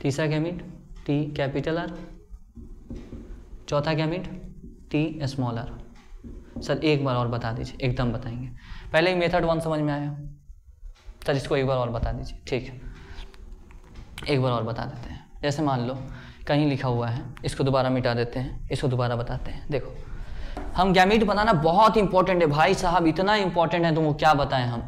तीसरा गैमीट टी कैपिटल आर, चौथा gamete T small R. Sir एक बार और बता दीजिए, एकदम बताएंगे। पहले ही मेथड 1 समझ में आया सर, इसको एक बार और बता दीजिए, ठीक है। एक बार और बता देते हैं। जैसे मान लो कहीं लिखा हुआ है, इसको दोबारा मिटा देते हैं, इसको दोबारा बताते हैं। देखो हम गैमीट बनाना बहुत इंपॉर्टेंट है भाई साहब, इतना इंपॉर्टेंट है तुमको क्या बताएं हम।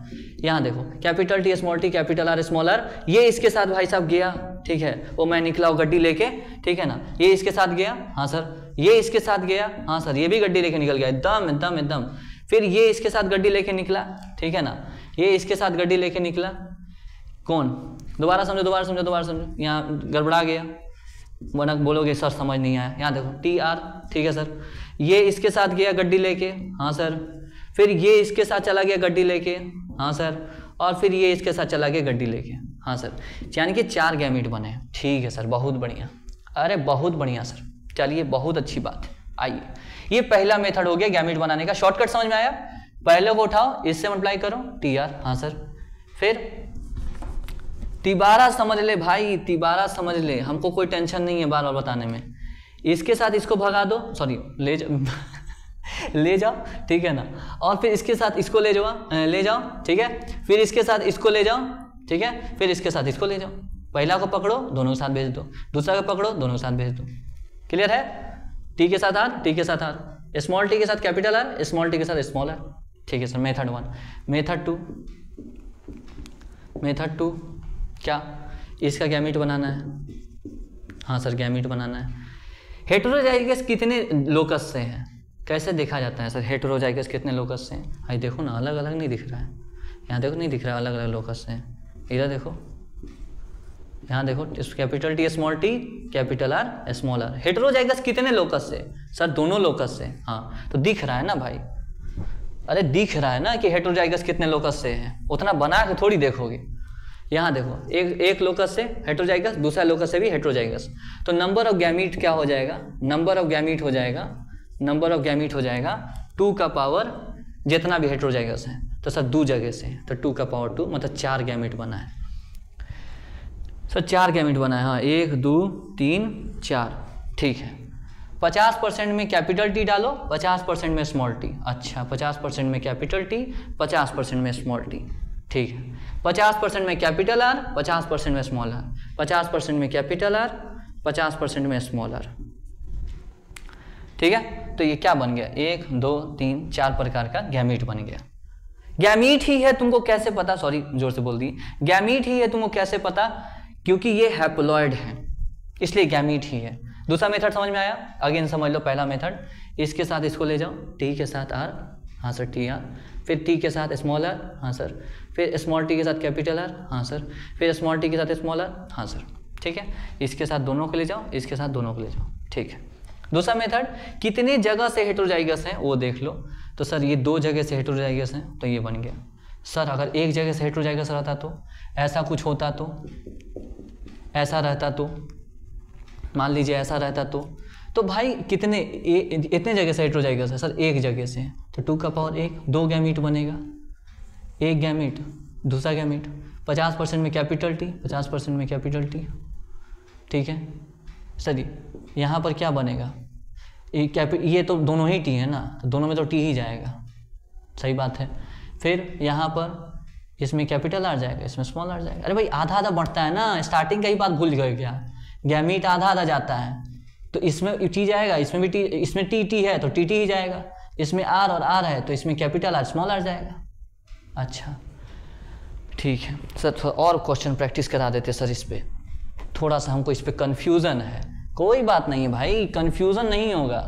यहाँ देखो capital T small T capital R small R, ये इसके साथ भाई साहब गया, ठीक है। वो मैं निकला वो गड्डी लेके, ठीक है ना। ये इसके साथ गया, हाँ सर। ये इसके साथ गया, हाँ सर। ये भी गड्डी लेके निकल गया, एकदम एकदम एकदम। फिर ये इसके साथ गड्डी लेके निकला, ठीक है ना। ये इसके साथ गड्डी लेके निकला, कौन? दोबारा समझो, यहाँ गड़बड़ा गया, वरना बोलोगे सर समझ नहीं आया। यहाँ देखो टी आर, ठीक है सर। ये इसके साथ गया गड्डी लेके, हाँ सर। फिर ये इसके साथ चला गया गड्डी लेके, हाँ सर। और फिर ये इसके साथ चला गया गड्डी लेके, हाँ सर। यानी कि 4 गैमीट बने, ठीक है सर, बहुत बढ़िया। अरे बहुत बढ़िया सर, चलिए बहुत अच्छी बात है। आइए, ये पहला मेथड हो गया गैमीट बनाने का। शॉर्टकट समझ में आया? पहले को उठाओ, इससे मल्टीप्लाई करो, टी आर, हाँ सर। फिर तिबारा समझ ले भाई, तिबारा समझ ले, हमको कोई टेंशन नहीं है बार बार बताने में। इसके साथ इसको भगा दो, सॉरी ले जाओ, ठीक है ना। और फिर इसके साथ इसको ले जाओ, ठीक है। फिर इसके साथ इसको ले जाओ, ठीक है। फिर इसके साथ इसको ले जाओ। पहला को पकड़ो, दोनों के साथ भेज दो। दूसरा को पकड़ो, दोनों के साथ भेज दो। क्लियर है? टी के साथ आर, टी के साथ आर, स्मॉल टी के साथ कैपिटल आर, स्मॉल टी के साथ स्मॉल आर, ठीक है सर। मेथड 1। मेथड 2 क्या? इसका गैमीट बनाना है, हाँ सर गैमीट बनाना है। हेटेरोजाइगस कितने लोकस से है, कैसे देखा जाता है सर? हेटेरोजाइगस कितने लोकस से हैं? भाई देखो ना, अलग अलग नहीं दिख रहा है। यहाँ देखो नहीं दिख रहा है, अलग अलग लोकस से हैं। इधर देखो, यहाँ देखो capital T small T capital R small R. Heterozygous कितने लोकस से? सर दोनों लोकस से। हाँ तो दिख रहा है ना भाई, अरे दिख रहा है ना कि हेटेरोजाइगस कितने लोकस से है, उतना बना के थोड़ी देखोगे। यहाँ देखो एक लोकस से हेटेरोजाइगस, दूसरा लोकस से भी हेटेरोजाइगस, तो नंबर ऑफ गैमीट क्या हो जाएगा? नंबर ऑफ गैमीट हो जाएगा, नंबर ऑफ गैमीट हो जाएगा 2 का पावर जितना भी हेटेरोजाइगस है। तो सर 2 जगह से, तो 2 का पावर 2 मतलब 4 गैमीट बना है सर, 4 गैमीट बना है। हाँ 1 2 3 4, ठीक है। 50% में कैपिटल टी डालो, 50% में स्मॉल टी। अच्छा 50% में कैपिटल टी, 50% में स्मॉल टी, ठीक है। 50% में कैपिटल आर, 50% में स्मॉल आर, 50% में कैपिटल आर, 50% में स्मॉल आर, ठीक है। तो ये क्या बन गया? 1 2 3 4 प्रकार का गैमीट बन गया। गैमीट ही है तुमको कैसे पता? सॉरी जोर से बोल दी, गैमीट ही है तुमको कैसे पता? क्योंकि ये हैप्लॉइड है इसलिए गैमीट ही है। दूसरा मेथड समझ में आया? अगेन समझ लो पहला मेथड, इसके साथ इसको ले जाओ, टी के साथ आर, हाँ सर टी आर, फिर टी के साथ स्मॉल आर, हाँ सर, फिर स्मॉल टी के साथ कैपिटल आर, हाँ सर, फिर स्मॉल टी के साथ स्मॉल आर, हाँ सर, ठीक है। इसके साथ दोनों को ले जाओ, इसके साथ दोनों को ले जाओ, ठीक है। दूसरा मेथड, कितने जगह से हेटेरोजाइगस है वो देख लो। तो सर ये 2 जगह से हेटेरोजाइगस है तो ये बन गया। सर अगर 1 जगह से हेटेरोजाइगस रहता तो, ऐसा कुछ होता तो, ऐसा रहता तो, मान लीजिए ऐसा रहता तो भाई कितने इतने जगह से हेटेरोजाइगस है? सर 1 जगह से, तो 2 का पावर 1, 2 गैमीट बनेगा, 1 गैमीट, दूसरा गैमीट। 50% में कैपिटल टी, 50% में कैपिटल टी, ठीक है। सर यहाँ पर क्या बनेगा? ये तो दोनों ही टी है ना, तो दोनों में तो टी ही जाएगा, सही बात है। फिर यहाँ पर इसमें कैपिटल आर जाएगा, इसमें स्मॉल आर जाएगा। अरे भाई आधा आधा बढ़ता है ना, स्टार्टिंग का ही बात भूल गए क्या? गैमीट आधा आधा जाता है, तो इसमें टी जाएगा, इसमें भी टी, इसमें टी है तो टी ही जाएगा, इसमें आर और आर है तो इसमें कैपिटल आर स्मॉल आर जाएगा। अच्छा ठीक है सर, थोड़ा और क्वेश्चन प्रैक्टिस करा देते सर इस पर, थोड़ा सा हमको इस पर कन्फ्यूज़न है। कोई बात नहीं भाई, कन्फ्यूज़न नहीं होगा।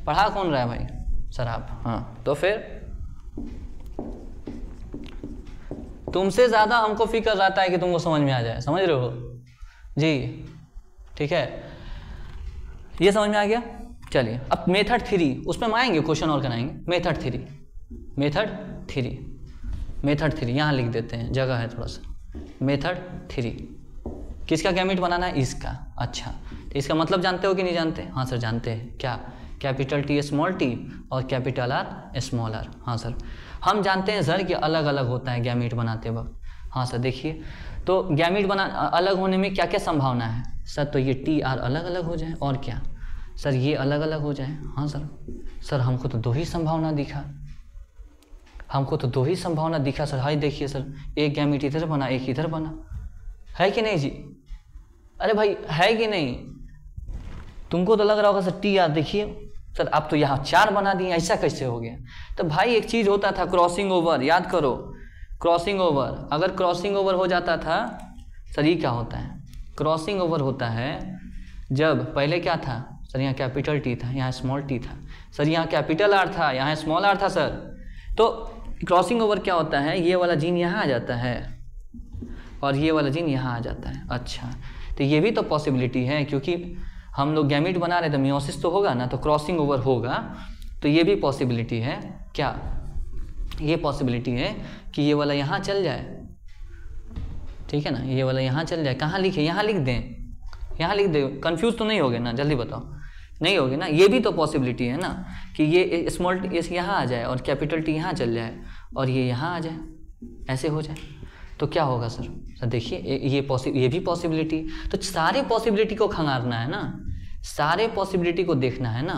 पढ़ा कौन रहा है भाई? सर आप। हाँ तो फिर तुमसे ज़्यादा हमको फिक्र रहता है कि तुमको समझ में आ जाए, समझ रहे हो जी? ठीक है, ये समझ में आ गया। चलिए अब मेथड 3 उस पर हम आएंगे, क्वेश्चन और कराएंगे। मेथड 3 यहाँ लिख देते हैं, जगह है थोड़ा सा। मेथड 3 किसका गैमीट बनाना है? इसका। अच्छा तो इसका मतलब जानते हो कि नहीं जानते? हाँ सर जानते हैं। क्या? कैपिटल टी स्मॉल टी और कैपिटल आर स्मॉल आर। हाँ सर हम जानते हैं सर कि अलग अलग होता है गैमीट बनाते वक्त। हाँ सर देखिए, तो गैमीट बना अलग होने में क्या क्या संभावना है? सर तो ये टी आर अलग अलग हो जाए, और क्या सर? ये अलग अलग हो जाए। हाँ सर हमको तो 2 ही संभावना दिखा, हमको तो 2 ही संभावना दिखा सर। हाई देखिए सर, एक गैमीट इधर बना, एक इधर बना, है कि नहीं जी? अरे भाई है कि नहीं? तुमको तो लग रहा होगा सर टी आर देखिए सर, आप तो यहाँ 4 बना दिए, ऐसा कैसे हो गया? तो भाई एक चीज़ होता था क्रॉसिंग ओवर, याद करो क्रॉसिंग ओवर। अगर क्रॉसिंग ओवर हो जाता था सर, ये क्या होता है? क्रॉसिंग ओवर होता है जब पहले क्या था सर, यहाँ कैपिटल टी था, यहाँ स्मॉल टी था सर, यहाँ कैपिटल आर था, यहाँ स्मॉल आर था सर। तो क्रॉसिंग ओवर क्या होता है? ये वाला जीन यहाँ आ जाता है और ये वाला जीन यहाँ आ जाता है। अच्छा तो ये भी तो पॉसिबिलिटी है, क्योंकि हम लोग गैमीट बना रहे तो मियोसिस तो होगा ना, तो क्रॉसिंग ओवर होगा, तो ये भी पॉसिबिलिटी है। क्या? ये पॉसिबिलिटी है कि ये वाला यहाँ चल जाए, ठीक है ना, ये वाला यहाँ चल जाए। कहाँ लिखे? यहाँ लिख दें, यहाँ लिख दे, कंफ्यूज तो नहीं होगे ना? जल्दी बताओ, नहीं होगे ना? ये भी तो पॉसिबिलिटी है ना कि ये स्मॉल टी यहाँ आ जाए और कैपिटल टी यहाँ चल जाए और ये यहाँ आ जाए, ऐसे हो जाए, तो क्या होगा सर? सर देखिए ये भी पॉसिबिलिटी। तो सारे पॉसिबिलिटी को खंगारना है ना, सारे पॉसिबिलिटी को देखना है ना।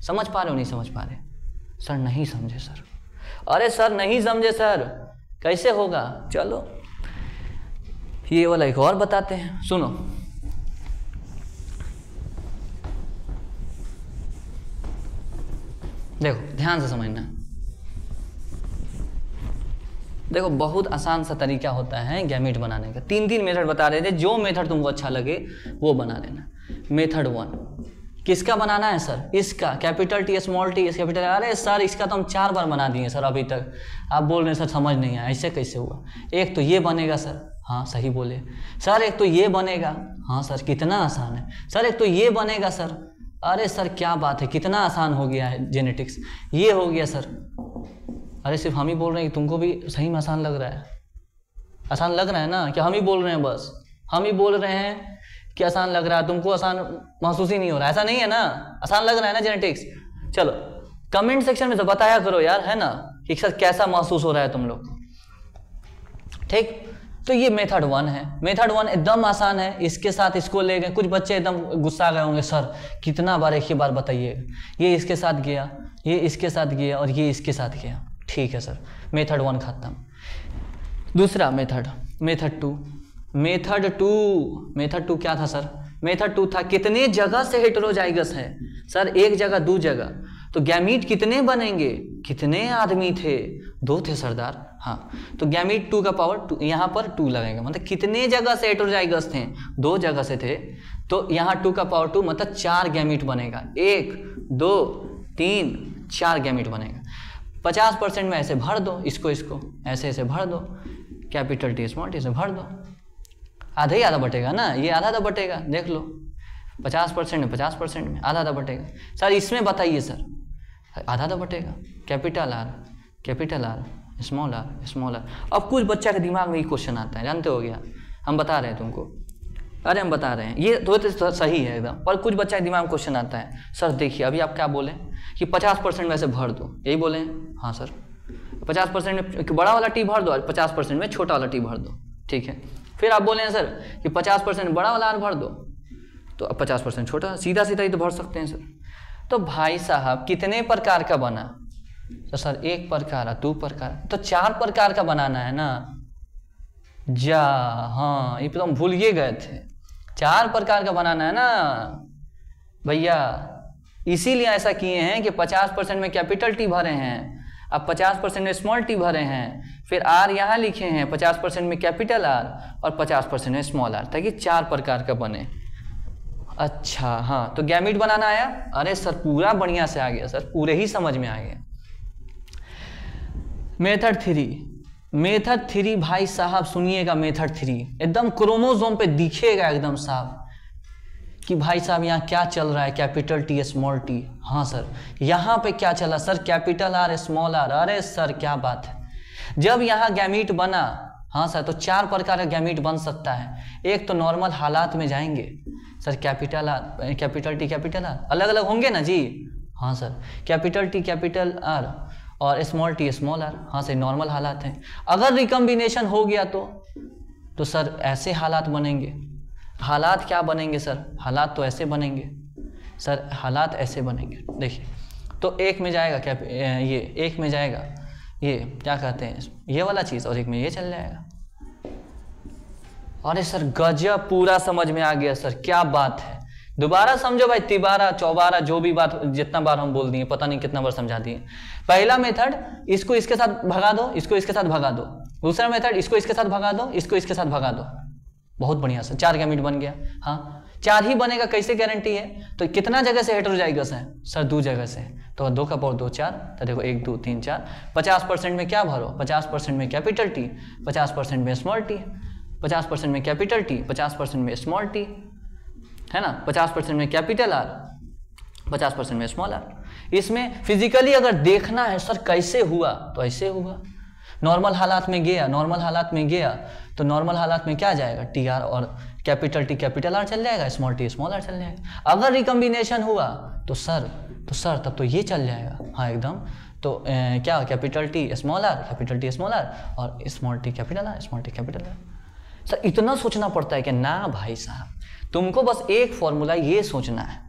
समझ पा रहे हो? नहीं समझ पा रहे? सर नहीं समझे सर। अरे सर नहीं समझे सर, कैसे होगा? चलो ये वाला एक और बताते हैं, सुनो। देखो ध्यान से समझना, देखो बहुत आसान सा तरीका होता है गैमीट बनाने का। 3 मेथड बता रहे थे, जो मेथड तुमको अच्छा लगे वो बना लेना। मेथड 1 किसका बनाना है सर? इसका, capital T small T capital. अरे सर इसका तो हम 4 बार बना दिए सर अभी तक, आप बोल रहे हैं सर समझ नहीं आया, ऐसे कैसे हुआ? एक तो ये बनेगा सर, हाँ सही बोले सर। एक तो ये बनेगा, हाँ सर कितना आसान है सर। एक तो ये बनेगा सर, अरे सर क्या बात है, कितना आसान हो गया है जेनेटिक्स। ये हो गया सर, अरे सिर्फ हम ही बोल रहे हैं कि तुमको भी सही में आसान लग रहा है? आसान लग रहा है ना? क्या हम ही बोल रहे हैं, बस हम ही बोल रहे हैं कि आसान लग रहा है, तुमको आसान महसूस ही नहीं हो रहा? ऐसा नहीं है ना, आसान लग रहा है ना जेनेटिक्स। चलो कमेंट सेक्शन में तो बताया करो यार, है ना, कि सर कैसा महसूस हो रहा है तुम लोग। ठीक, तो ये मेथड 1 है। मेथड 1 एकदम आसान है, इसके साथ इसको ले गए। कुछ बच्चे एकदम गुस्सा गए होंगे, सर कितना बार एक ही बार बताइए, ये इसके साथ गया, ये इसके साथ गया और ये इसके साथ गया। ठीक है सर, मेथड 1 खत्म। दूसरा मेथड, मेथड 2। मेथड 2 क्या था सर? मेथड 2 था कितने जगह से हेटेरोजाइगस है। सर एक जगह, दो जगह, तो गैमीट कितने बनेंगे? कितने आदमी थे? 2 थे सरदार। हाँ, तो गैमीट 2 का पावर 2, यहाँ पर 2 लगेगा, मतलब कितने जगह से हेटेरोजाइगस थे? 2 जगह से थे, तो यहाँ 2 का पावर 2 मतलब 4 गैमीट बनेगा। 1 2 3 4 गैमीट बनेगा। 50% में ऐसे भर दो, इसको ऐसे ऐसे भर दो, कैपिटल टी स्मॉल टी से भर दो, आधा ही आधा बटेगा ना, ये आधा आधा बटेगा, देख लो 50% में 50% में आधा आधा बटेगा। सर इसमें बताइए सर, आधा आधा बटेगा, कैपिटल आर स्मॉल आर। अब कुछ बच्चा के दिमाग में ये क्वेश्चन आता है, जानते हो गया, हम बता रहे हैं तुमको, अरे हम बता रहे हैं, ये तो सही है एकदम, पर कुछ बच्चा के दिमाग में क्वेश्चन आता है, सर देखिए अभी आप क्या बोले कि 50% में से भर दो, यही बोले हैं? हाँ सर, 50% में बड़ा वाला टी भर दो और 50% में छोटा वाला टी भर दो। ठीक है, फिर आप बोले हैं सर कि 50% बड़ा वाला आर भर दो, तो अब 50% छोटा, सीधा सीधा ही तो भर सकते हैं सर। तो भाई साहब कितने प्रकार का बना? तो सर 1 प्रकार, 2 प्रकार, तो 4 प्रकार का बनाना है ना। जा हाँ, ये तो हम भूल ही गए थे, 4 प्रकार का बनाना है ना भैया। इसीलिए ऐसा किए हैं कि 50% में कैपिटल टी भरे हैं, अब 50% में स्मॉल टी भरे हैं, फिर आर यहाँ लिखे हैं, 50% में कैपिटल आर और 50% में स्मॉल आर, ताकि 4 प्रकार का बने। अच्छा हाँ, तो गैमीट बनाना आया? अरे सर पूरा बढ़िया से आ गया सर, पूरे ही समझ में आ गया। मेथड 3 भाई साहब सुनिएगा, मेथड 3 एकदम क्रोमोसोम पे दिखेगा एकदम साफ कि भाई साहब यहाँ क्या चल रहा है, कैपिटल टी स्मॉल टी। हाँ सर, यहाँ पे क्या चला sir? Capital R small R. अरे सर क्या बात है, जब यहाँ गैमीट बना, हाँ सर, तो 4 प्रकार का गैमीट बन सकता है। एक तो नॉर्मल हालात में जाएंगे sir, capital R, capital T, capital are अलग अलग होंगे ना जी। हाँ sir, capital T capital R और स्मॉल टी स्मॉल आर। हाँ सर, नॉर्मल हालात हैं। अगर रिकम्बिनेशन हो गया तो सर ऐसे हालात बनेंगे। हालात क्या बनेंगे सर? हालात तो ऐसे बनेंगे सर, हालात ऐसे बनेंगे। देखिए, तो एक में जाएगा क्या, ये एक में जाएगा, ये क्या कहते हैं, ये वाला चीज़, और एक में ये चल जाएगा। अरे सर गजब, पूरा समझ में आ गया सर, क्या बात है। दोबारा समझो भाई, 3 4 जो भी बात, जितना बार हम बोल दिए, पता नहीं कितना बार समझा दिए। पहला मेथड, इसको इसके साथ भगा दो, इसको इसके साथ भगा दो। दूसरा मेथड, इसको इसके साथ भगा दो, इसको इसके साथ भगा दो। बहुत बढ़िया सर, 4 गैमीट बन गया। हाँ 4 ही बनेगा, कैसे गारंटी है? तो कितना जगह से हेटेरोजाइगस है सर? 2 जगह से, तो 2 का पावर 2 4, तो देखो 1 2 3 4। 50% में क्या भरो? 50% में कैपिटल टी, 50% में स्मॉल टी, 50% में कैपिटल टी, 50% में स्मॉल टी, है ना, 50% में कैपिटल आर, 50% में स्मॉल आर। इसमें फिजिकली अगर देखना है सर कैसे हुआ, तो ऐसे हुआ। नॉर्मल हालात में गया, नॉर्मल हालात में गया तो नॉर्मल हालात में क्या जाएगा? टी आर और कैपिटल टी कैपिटल आर चल जाएगा, स्मॉल टी स्मॉल आर चल जाएगा। अगर रिकम्बिनेशन हुआ तो सर तब तो ये चल जाएगा। हाँ एकदम, तो क्या, capital T small R, capital T small R और small T capital R, small T capital R. Sir इतना सोचना पड़ता है कि ना भाई साहब, तुमको बस एक फॉर्मूला ये सोचना है,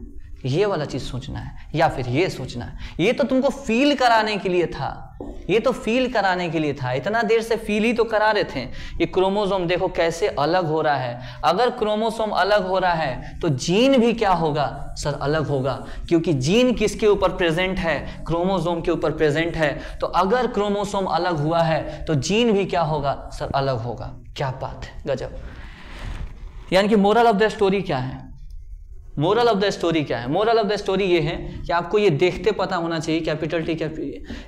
ये वाला चीज सोचना है या फिर ये सोचना है। ये तो तुमको फील कराने के लिए था, ये तो फील कराने के लिए था। इतना देर से फील ही तो करा रहे थे। ये क्रोमोसोम देखो कैसे अलग हो रहा है। अगर क्रोमोसोम अलग हो रहा है तो जीन भी क्या होगा सर? अलग होगा, क्योंकि जीन किसके ऊपर प्रेजेंट है? क्रोमोसोम के ऊपर प्रेजेंट है। तो अगर क्रोमोसोम अलग हुआ है तो जीन भी क्या होगा सर? अलग होगा। क्या बात है, गजब। यानी कि मोरल ऑफ द स्टोरी क्या है? मोरल ऑफ द स्टोरी क्या है? मोरल ऑफ द स्टोरी ये है कि आपको ये देखते पता होना चाहिए कैपिटल टी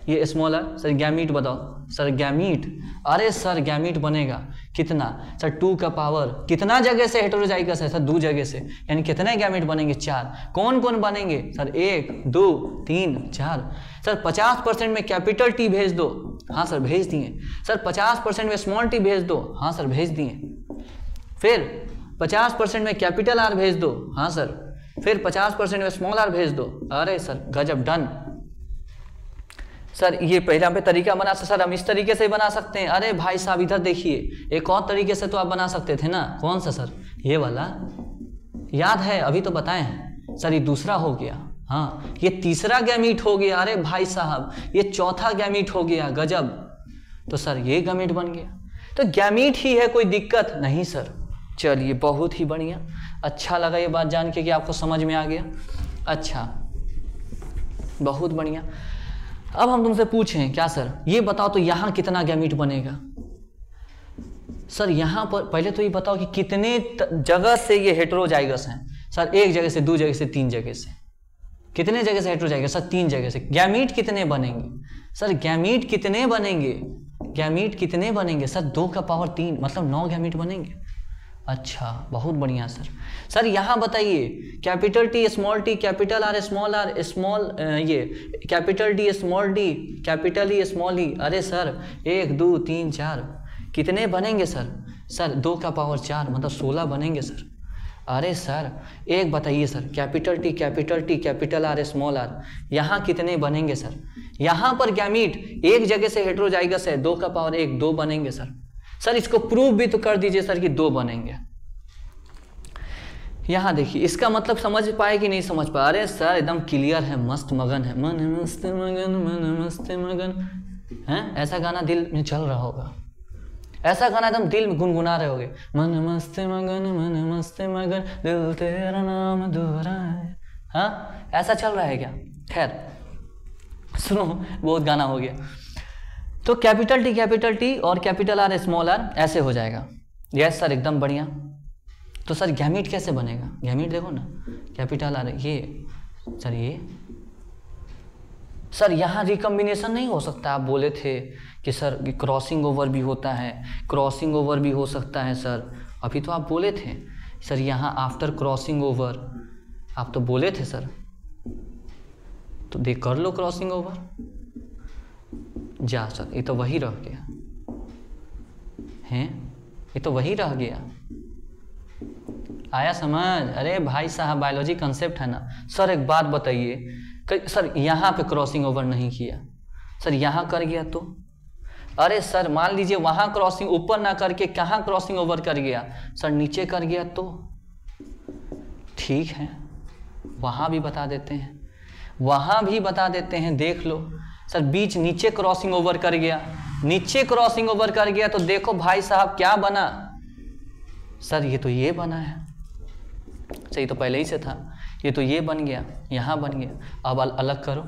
ये स्मॉल आर। सर गैमीट बताओ। सर गैमीट, अरे सर गैमीट बनेगा कितना? सर 2 का पावर कितना जगह से हेटेरोजाइगस है? सर 2 जगह से, यानी कितने गैमीट बनेंगे? 4। कौन कौन बनेंगे? सर 1 2 3 4। सर 50% में कैपिटल टी भेज दो। हाँ सर भेज दिए। सर 50% में स्मॉल टी भेज दो। हाँ सर भेज दिए। फिर 50% में कैपिटल आर भेज दो। हाँ सर। फिर 50% में स्मॉल आर भेज दो। अरे सर गजब, डन। सर ये पहला पे तरीका बना सर हम इस तरीके से बना सकते हैं। अरे भाई साहब इधर देखिए, एक और तरीके से तो आप बना सकते थे ना। कौन सा सर? ये वाला याद है, अभी तो बताए हैं। सर ये दूसरा हो गया। हाँ ये तीसरा गैमीट हो गया। अरे भाई साहब ये चौथा गैमीट हो गया। गजब। तो सर ये गैमीट बन गया। तो गैमीट ही है, कोई दिक्कत नहीं सर। चलिए बहुत ही बढ़िया, अच्छा लगा ये बात जान के कि आपको समझ में आ गया। अच्छा बहुत बढ़िया। अब हम तुमसे पूछें क्या सर, ये बताओ तो यहाँ कितना गैमीट बनेगा? सर यहाँ पर पहले तो ये बताओ कि कितने जगह से ये हेटेरोजाइगस हैं? सर 1 जगह से, 2 जगह से, 3 जगह से। कितने जगह से हेटेरोजाइगस? सर 3 जगह से। गैमीट कितने बनेंगे? सर गैमीट कितने बनेंगे? गैमीट कितने बनेंगे? सर 2 का पावर 3, मतलब 9 गैमीट बनेंगे। अच्छा बहुत बढ़िया सर। सर यहाँ बताइए capital T small T capital R small ये capital D small D capital E small E. अरे सर 1 2 3 4 कितने बनेंगे सर? सर 2 का पावर 4, मतलब 16 बनेंगे सर। अरे सर एक बताइए sir, capital T capital R small R, यहाँ कितने बनेंगे सर? यहाँ पर गैमीट 1 जगह से हेटेरोजाइगस है, 2 का पावर 1 2 बनेंगे सर। सर इसको प्रूव भी तो कर दीजिए सर कि 2 बनेंगे। यहाँ देखिए इसका मतलब समझ पाए कि नहीं समझ पाए? अरे सर एकदम क्लियर है, मस्त मगन है। मन मस्त मगन है, ऐसा गाना दिल में चल रहा होगा, ऐसा गाना एकदम दिल में गुनगुना रहे होगे। मन मस्त मगन दिल तेरा नाम दोहराए। हाँ ऐसा चल रहा है क्या? खैर सुनो, बहुत गाना हो गया। तो कैपिटल टी और कैपिटल आर स्मॉल आर ऐसे हो जाएगा। यस सर एकदम बढ़िया। तो सर गैमीट कैसे बनेगा? गैमीट देखो ना, कैपिटल आर ये सर, ये सर यहाँ रिकम्बिनेशन नहीं हो सकता? आप बोले थे कि सर क्रॉसिंग ओवर भी होता है, क्रॉसिंग ओवर भी हो सकता है सर, अभी तो आप बोले थे सर यहाँ आफ्टर क्रॉसिंग ओवर, आप तो बोले थे सर। तो देख कर लो क्रॉसिंग ओवर। जा सर ये तो वही रह गया हैं, ये तो वही रह गया। आया समझ? अरे भाई साहब बायोलॉजी कंसेप्ट है ना। सर एक बात बताइए, सर यहाँ पे क्रॉसिंग ओवर नहीं किया, सर यहाँ कर गया तो? अरे सर मान लीजिए वहाँ क्रॉसिंग ऊपर ना करके कहाँ क्रॉसिंग ओवर कर गया? सर नीचे कर गया तो? ठीक है वहाँ भी बता देते हैं, वहाँ भी बता देते हैं, देख लो। सर बीच नीचे क्रॉसिंग ओवर कर गया, नीचे क्रॉसिंग ओवर कर गया तो देखो भाई साहब क्या बना? सर ये तो ये बना है। सही तो पहले ही से था, ये तो ये बन गया, यहाँ बन गया। अब अलग करो।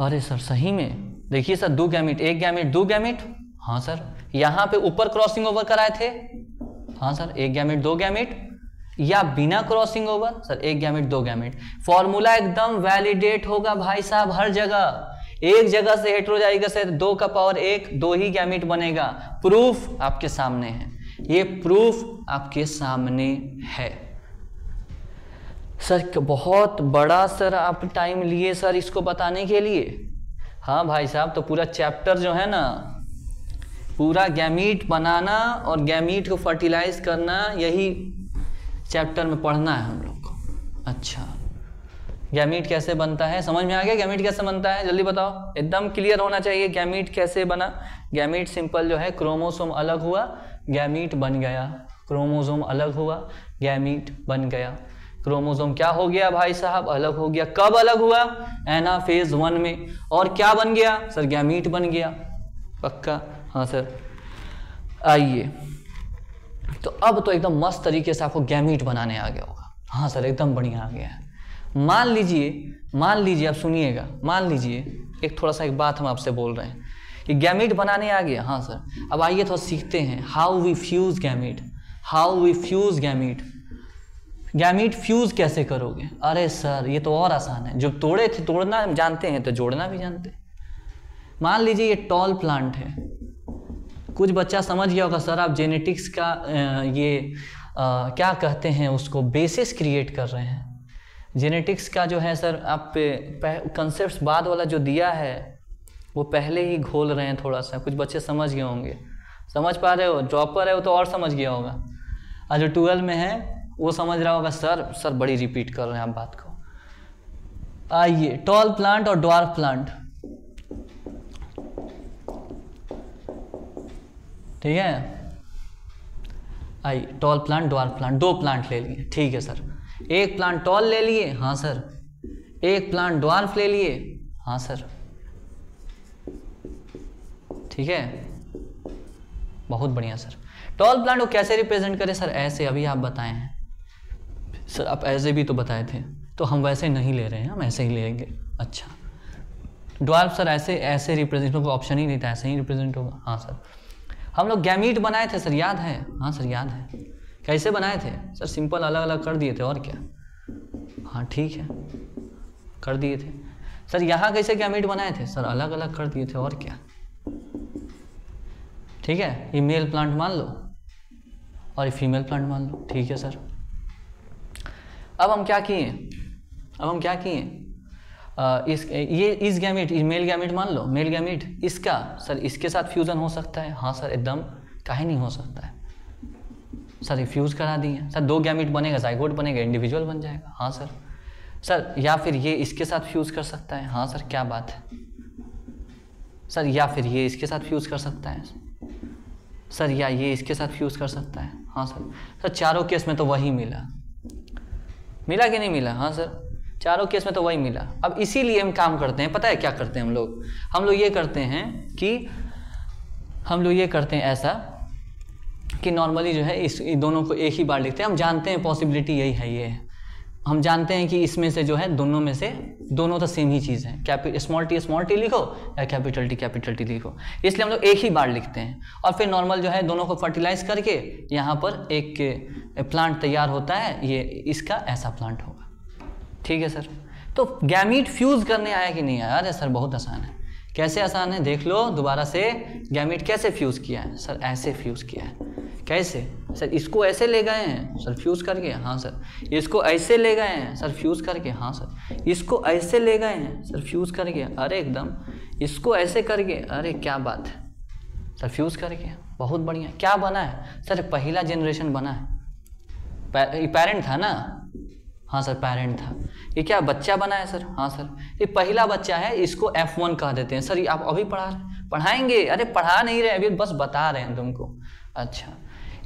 अरे सर सही में देखिए सर 2 गैमीट, 1 गैमीट 2 गैमीट। हाँ सर यहाँ पे ऊपर क्रॉसिंग ओवर कराए थे। हाँ सर 1 गैमीट 2 गैमीट, या बिना crossing over sir 1 gamete 2 gamete. Formula एकदम वैलिडेट होगा भाई साहब हर जगह। एक जगह से हेटेरोजाइगस है 2 का पावर 1 2 ही गैमीट बनेगा। प्रूफ आपके सामने है, ये प्रूफ आपके सामने है। सर बहुत बड़ा सर आप टाइम लिए सर इसको बताने के लिए। हाँ भाई साहब तो पूरा चैप्टर जो है ना, पूरा गैमीट बनाना और गैमीट को फर्टिलाइज करना, यही चैप्टर में पढ़ना है हम लोग को। अच्छा गैमीट कैसे बनता है समझ में आ गया? गैमीट कैसे बनता है जल्दी बताओ, एकदम क्लियर होना चाहिए। गैमीट कैसे बना? गैमीट सिंपल जो है, क्रोमोसोम अलग हुआ गैमीट बन गया, क्रोमोसोम अलग हुआ गैमीट बन गया। क्रोमोसोम क्या हो गया भाई साहब? अलग हो गया। कब अलग हुआ? एनाफेज 1 में। और क्या बन गया सर? गैमीट बन गया। पक्का? हाँ सर। आइए तो अब तो एकदम मस्त तरीके से आपको गैमीट बनाने आ गया होगा। हाँ सर एकदम बढ़िया आ गया है। मान लीजिए आप सुनिएगा, मान लीजिए एक थोड़ा सा एक बात हम आपसे बोल रहे हैं कि गैमीट बनाने आ गया। हाँ सर अब आइए थोड़ा सीखते हैं how we fuse gamete. Gamete fuse कैसे करोगे? अरे सर ये तो और आसान है, जो तोड़े थे तोड़ना जानते हैं तो जोड़ना भी जानते हैं। मान लीजिए ये टॉल प्लांट है, कुछ बच्चा समझ गया होगा सर आप जेनेटिक्स का क्या कहते हैं उसको, बेसिस क्रिएट कर रहे हैं। जेनेटिक्स का जो है सर आप कंसेप्ट बाद वाला जो दिया है वो पहले ही घोल रहे हैं थोड़ा सा। कुछ बच्चे समझ गए होंगे, समझ पा रहे हो? ड्रॉपर है वो तो और समझ गया होगा, और जो 12 में है वो समझ रहा होगा सर बड़ी रिपीट कर रहे हैं आप बात को। आइए टॉल प्लांट और ड्वार्फ प्लांट, ठीक है। आइए टॉल प्लांट ड्वार्फ प्लांट, दो प्लांट ले लिए, ठीक है सर। एक प्लांट टॉल ले लिए, हाँ सर। एक प्लांट ड्वार्फ ले लिए, हाँ सर, ठीक है, बहुत बढ़िया सर। टॉल प्लांट को कैसे रिप्रेजेंट करें सर? ऐसे, अभी आप बताए हैं सर, आप ऐसे भी तो बताए थे, तो हम वैसे नहीं ले रहे हैं, हम ऐसे ही लेंगे। अच्छा ड्वार्फ सर ऐसे रिप्रेजेंट होगा, ऑप्शन ही नहीं था, ऐसे ही रिप्रेजेंट होगा। हाँ सर। हम लोग गैमीट बनाए थे सर, याद है? हाँ सर याद है। कैसे बनाए थे सर? सिंपल अलग अलग कर दिए थे, और क्या। हाँ ठीक है, कर दिए थे सर। यहाँ कैसे गैमीट बनाए थे सर? अलग अलग कर दिए थे, और क्या। ठीक है, ये मेल प्लांट मान लो और ये फीमेल प्लांट मान लो, ठीक है सर। अब हम क्या किए? इस गैमीट, मेल गैमीट मान लो, मेल गैमीट इसका सर इसके साथ फ्यूजन हो सकता है। हाँ सर एकदम, काहे नहीं हो सकता है सर, ये फ्यूज करा दिए सर, दो गैमीट बनेगा, जाइगोट बनेगा, इंडिविजुअल बन जाएगा। हाँ सर। सर या फिर ये इसके साथ फ्यूज कर सकता है। हाँ सर क्या बात है सर। या फिर ये इसके साथ फ्यूज कर सकता है सर, या ये इसके साथ फ्यूज कर सकता है। हाँ सर। चारों केस में तो वही मिला कि नहीं मिला? हाँ सर, चारों केस में तो वही मिला। अब इसीलिए हम काम करते हैं, पता है क्या करते हैं हम लोग ये करते हैं कि ऐसा कि नॉर्मली जो है इस दोनों को एक ही बार लिखते हैं। हम जानते हैं पॉसिबिलिटी यही है, ये है, हम जानते हैं कि इसमें से जो है दोनों में से दोनों तो सेम ही चीज़ है। स्मॉल टी लिखो या कैपिटल टी लिखो, इसलिए हम लोग एक ही बार लिखते हैं। और फिर नॉर्मल जो है दोनों को फर्टिलाइज करके यहाँ पर एक प्लांट तैयार होता है, ये इसका ऐसा प्लांट होगा, ठीक है सर। तो गैमीट फ्यूज करने आया कि नहीं आया? अरे सर बहुत आसान है। कैसे आसान है देख लो दोबारा से। गैमीट कैसे फ्यूज किया है सर? ऐसे फ्यूज किया है। कैसे सर? इसको ऐसे ले गए हैं सर, फ्यूज करके। हाँ सर। इसको ऐसे ले गए हैं सर, फ्यूज करके। हाँ सर। इसको ऐसे ले गए हैं सर, फ्यूज करके। अरे एकदम। इसको ऐसे करके, अरे क्या बात है सर, फ्यूज करके, बहुत बढ़िया। क्या बना है सर? पहला जनरेशन बना है। पेरेंट था ना? हाँ सर पेरेंट था। ये क्या बच्चा बना है सर? हाँ सर, ये पहला बच्चा है, इसको F1 कह देते हैं सर। ये आप अभी पढ़ाएंगे? अरे पढ़ा नहीं रहे, अभी बस बता रहे हैं तुमको। अच्छा,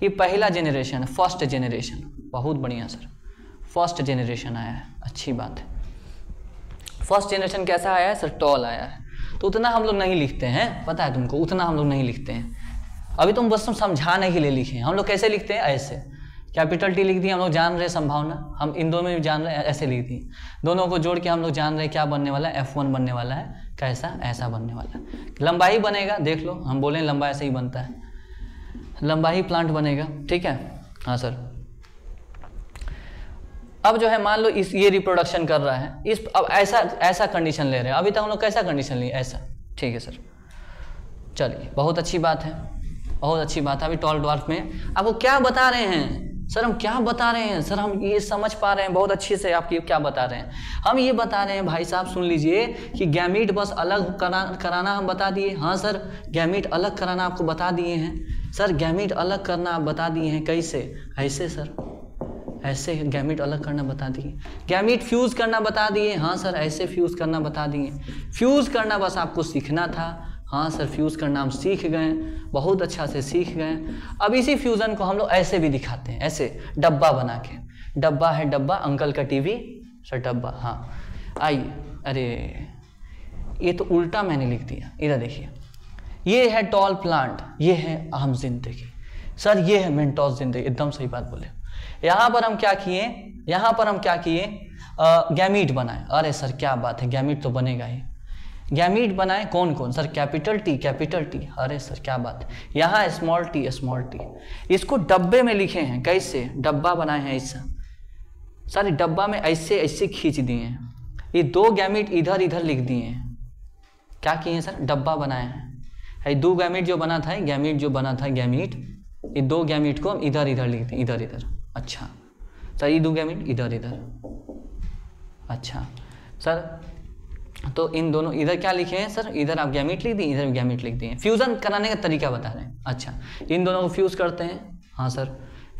ये पहला जनरेशन, फर्स्ट जनरेशन, बहुत बढ़िया सर, फर्स्ट जनरेशन आया है, अच्छी बात है। फर्स्ट जनरेशन कैसा आया है सर? टॉल आया है। तो उतना हम लोग नहीं लिखते हैं, पता है तुमको, उतना हम लोग नहीं लिखते हैं। अभी तुम बस समझाने के लिए लिखे हैं। हम लोग कैसे लिखते हैं? ऐसे कैपिटल टी लिख दिए, हम लोग जान रहे संभावना, हम इन दोनों में भी जान रहे हैं, ऐसे लिख दिए। दोनों को जोड़ के हम लोग जान रहे हैं क्या बनने वाला है, F1 बनने वाला है। कैसा? ऐसा बनने वाला है। लंबाई बनेगा, देख लो, हम बोले लंबा ऐसे ही बनता है, लंबाई प्लांट बनेगा, ठीक है। हाँ सर। अब जो है मान लो ये रिप्रोडक्शन कर रहा है, अब ऐसा कंडीशन ले रहे हैं। अभी तक हम लोग कैसा कंडीशन लिए? ऐसा, ठीक है सर। चलिए बहुत अच्छी बात है, बहुत अच्छी बात है। अभी टॉल ड्वार्फ में आपको क्या बता रहे हैं सर? हम क्या बता रहे हैं सर? हम ये समझ पा रहे हैं बहुत अच्छे से आप ये क्या बता रहे हैं। हम ये बता रहे हैं भाई साहब, सुन लीजिए कि गैमीट बस अलग कराना हम बता दिए। हाँ सर, गैमीट अलग कराना आपको बता दिए हैं सर। गैमीट अलग करना आप बता दिए हैं। कैसे? ऐसे सर, ऐसे गैमीट अलग करना बता दिए। गैमीट फ्यूज करना बता दिए। हाँ सर, ऐसे फ्यूज करना बता दिए। फ्यूज करना बस आपको सीखना था। हाँ सर, फ्यूज़ करना हम सीख गए, बहुत अच्छा से सीख गए। अब इसी फ्यूज़न को हम लोग ऐसे भी दिखाते हैं, ऐसे डब्बा बना के। डब्बा है, डब्बा, अंकल का टीवी सर, डब्बा। हाँ आइए, अरे ये तो उल्टा मैंने लिख दिया, इधर देखिए। ये है टॉल प्लांट, ये है आम जिंदगी सर, ये है मेंटोस जिंदगी। एकदम सही बात बोले। यहाँ पर हम क्या किए? गैमीट बनाए। अरे सर क्या बात है, गैमीट तो बनेगा ही। गैमीट बनाए कौन कौन सर? Capital T. अरे सर क्या बात है। यहाँ स्मॉल टी। इसको डब्बे में लिखे हैं। कैसे? डब्बा बनाए हैं ऐसा। सर डब्बा में ऐसे ऐसे खींच दिए हैं, ये 2 गैमीट इधर इधर लिख दिए हैं। क्या किए हैं सर? डब्बा बनाए हैं। 2 गैमीट जो बना था, गैमीट जो बना था, गैमीट, ये 2 गैमीट को हम इधर इधर लिख दें, इधर इधर। अच्छा सर ये 2 गैमीट इधर इधर। अच्छा सर तो इन दोनों इधर क्या लिखे हैं सर? इधर आप गैमीट लिख दिए, इधर गैमीट लिख दिए। फ्यूज़न कराने का तरीका बता रहे हैं। अच्छा इन दोनों को फ्यूज़ करते हैं। हाँ सर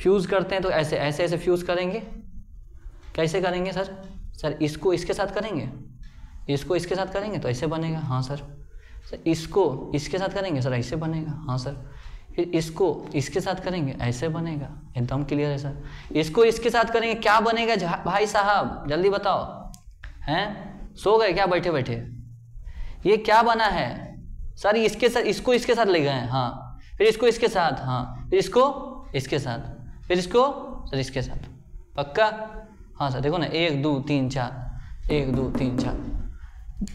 फ्यूज़ करते हैं तो ऐसे ऐसे ऐसे फ्यूज़ करेंगे। कैसे करेंगे सर? सर इसको इसके साथ करेंगे, इसको इसके साथ करेंगे तो ऐसे बनेगा। हाँ सर इसको इसके साथ करेंगे सर ऐसे बनेगा। हाँ सर फिर इसको इसके साथ करेंगे ऐसे बनेगा। एकदम क्लियर है सर। इसको इसके साथ करेंगे क्या बनेगा भाई साहब? जल्दी बताओ। हैं सो गए क्या बैठे बैठे? ये क्या बना है सर? इसके साथ, इसको इसके साथ ले गए हैं। हाँ फिर इसको इसके साथ, हाँ फिर इसको इसके साथ, फिर इसको सर इसके साथ। पक्का? हाँ सर देखो ना 1 2 3 4, 1 2 3 4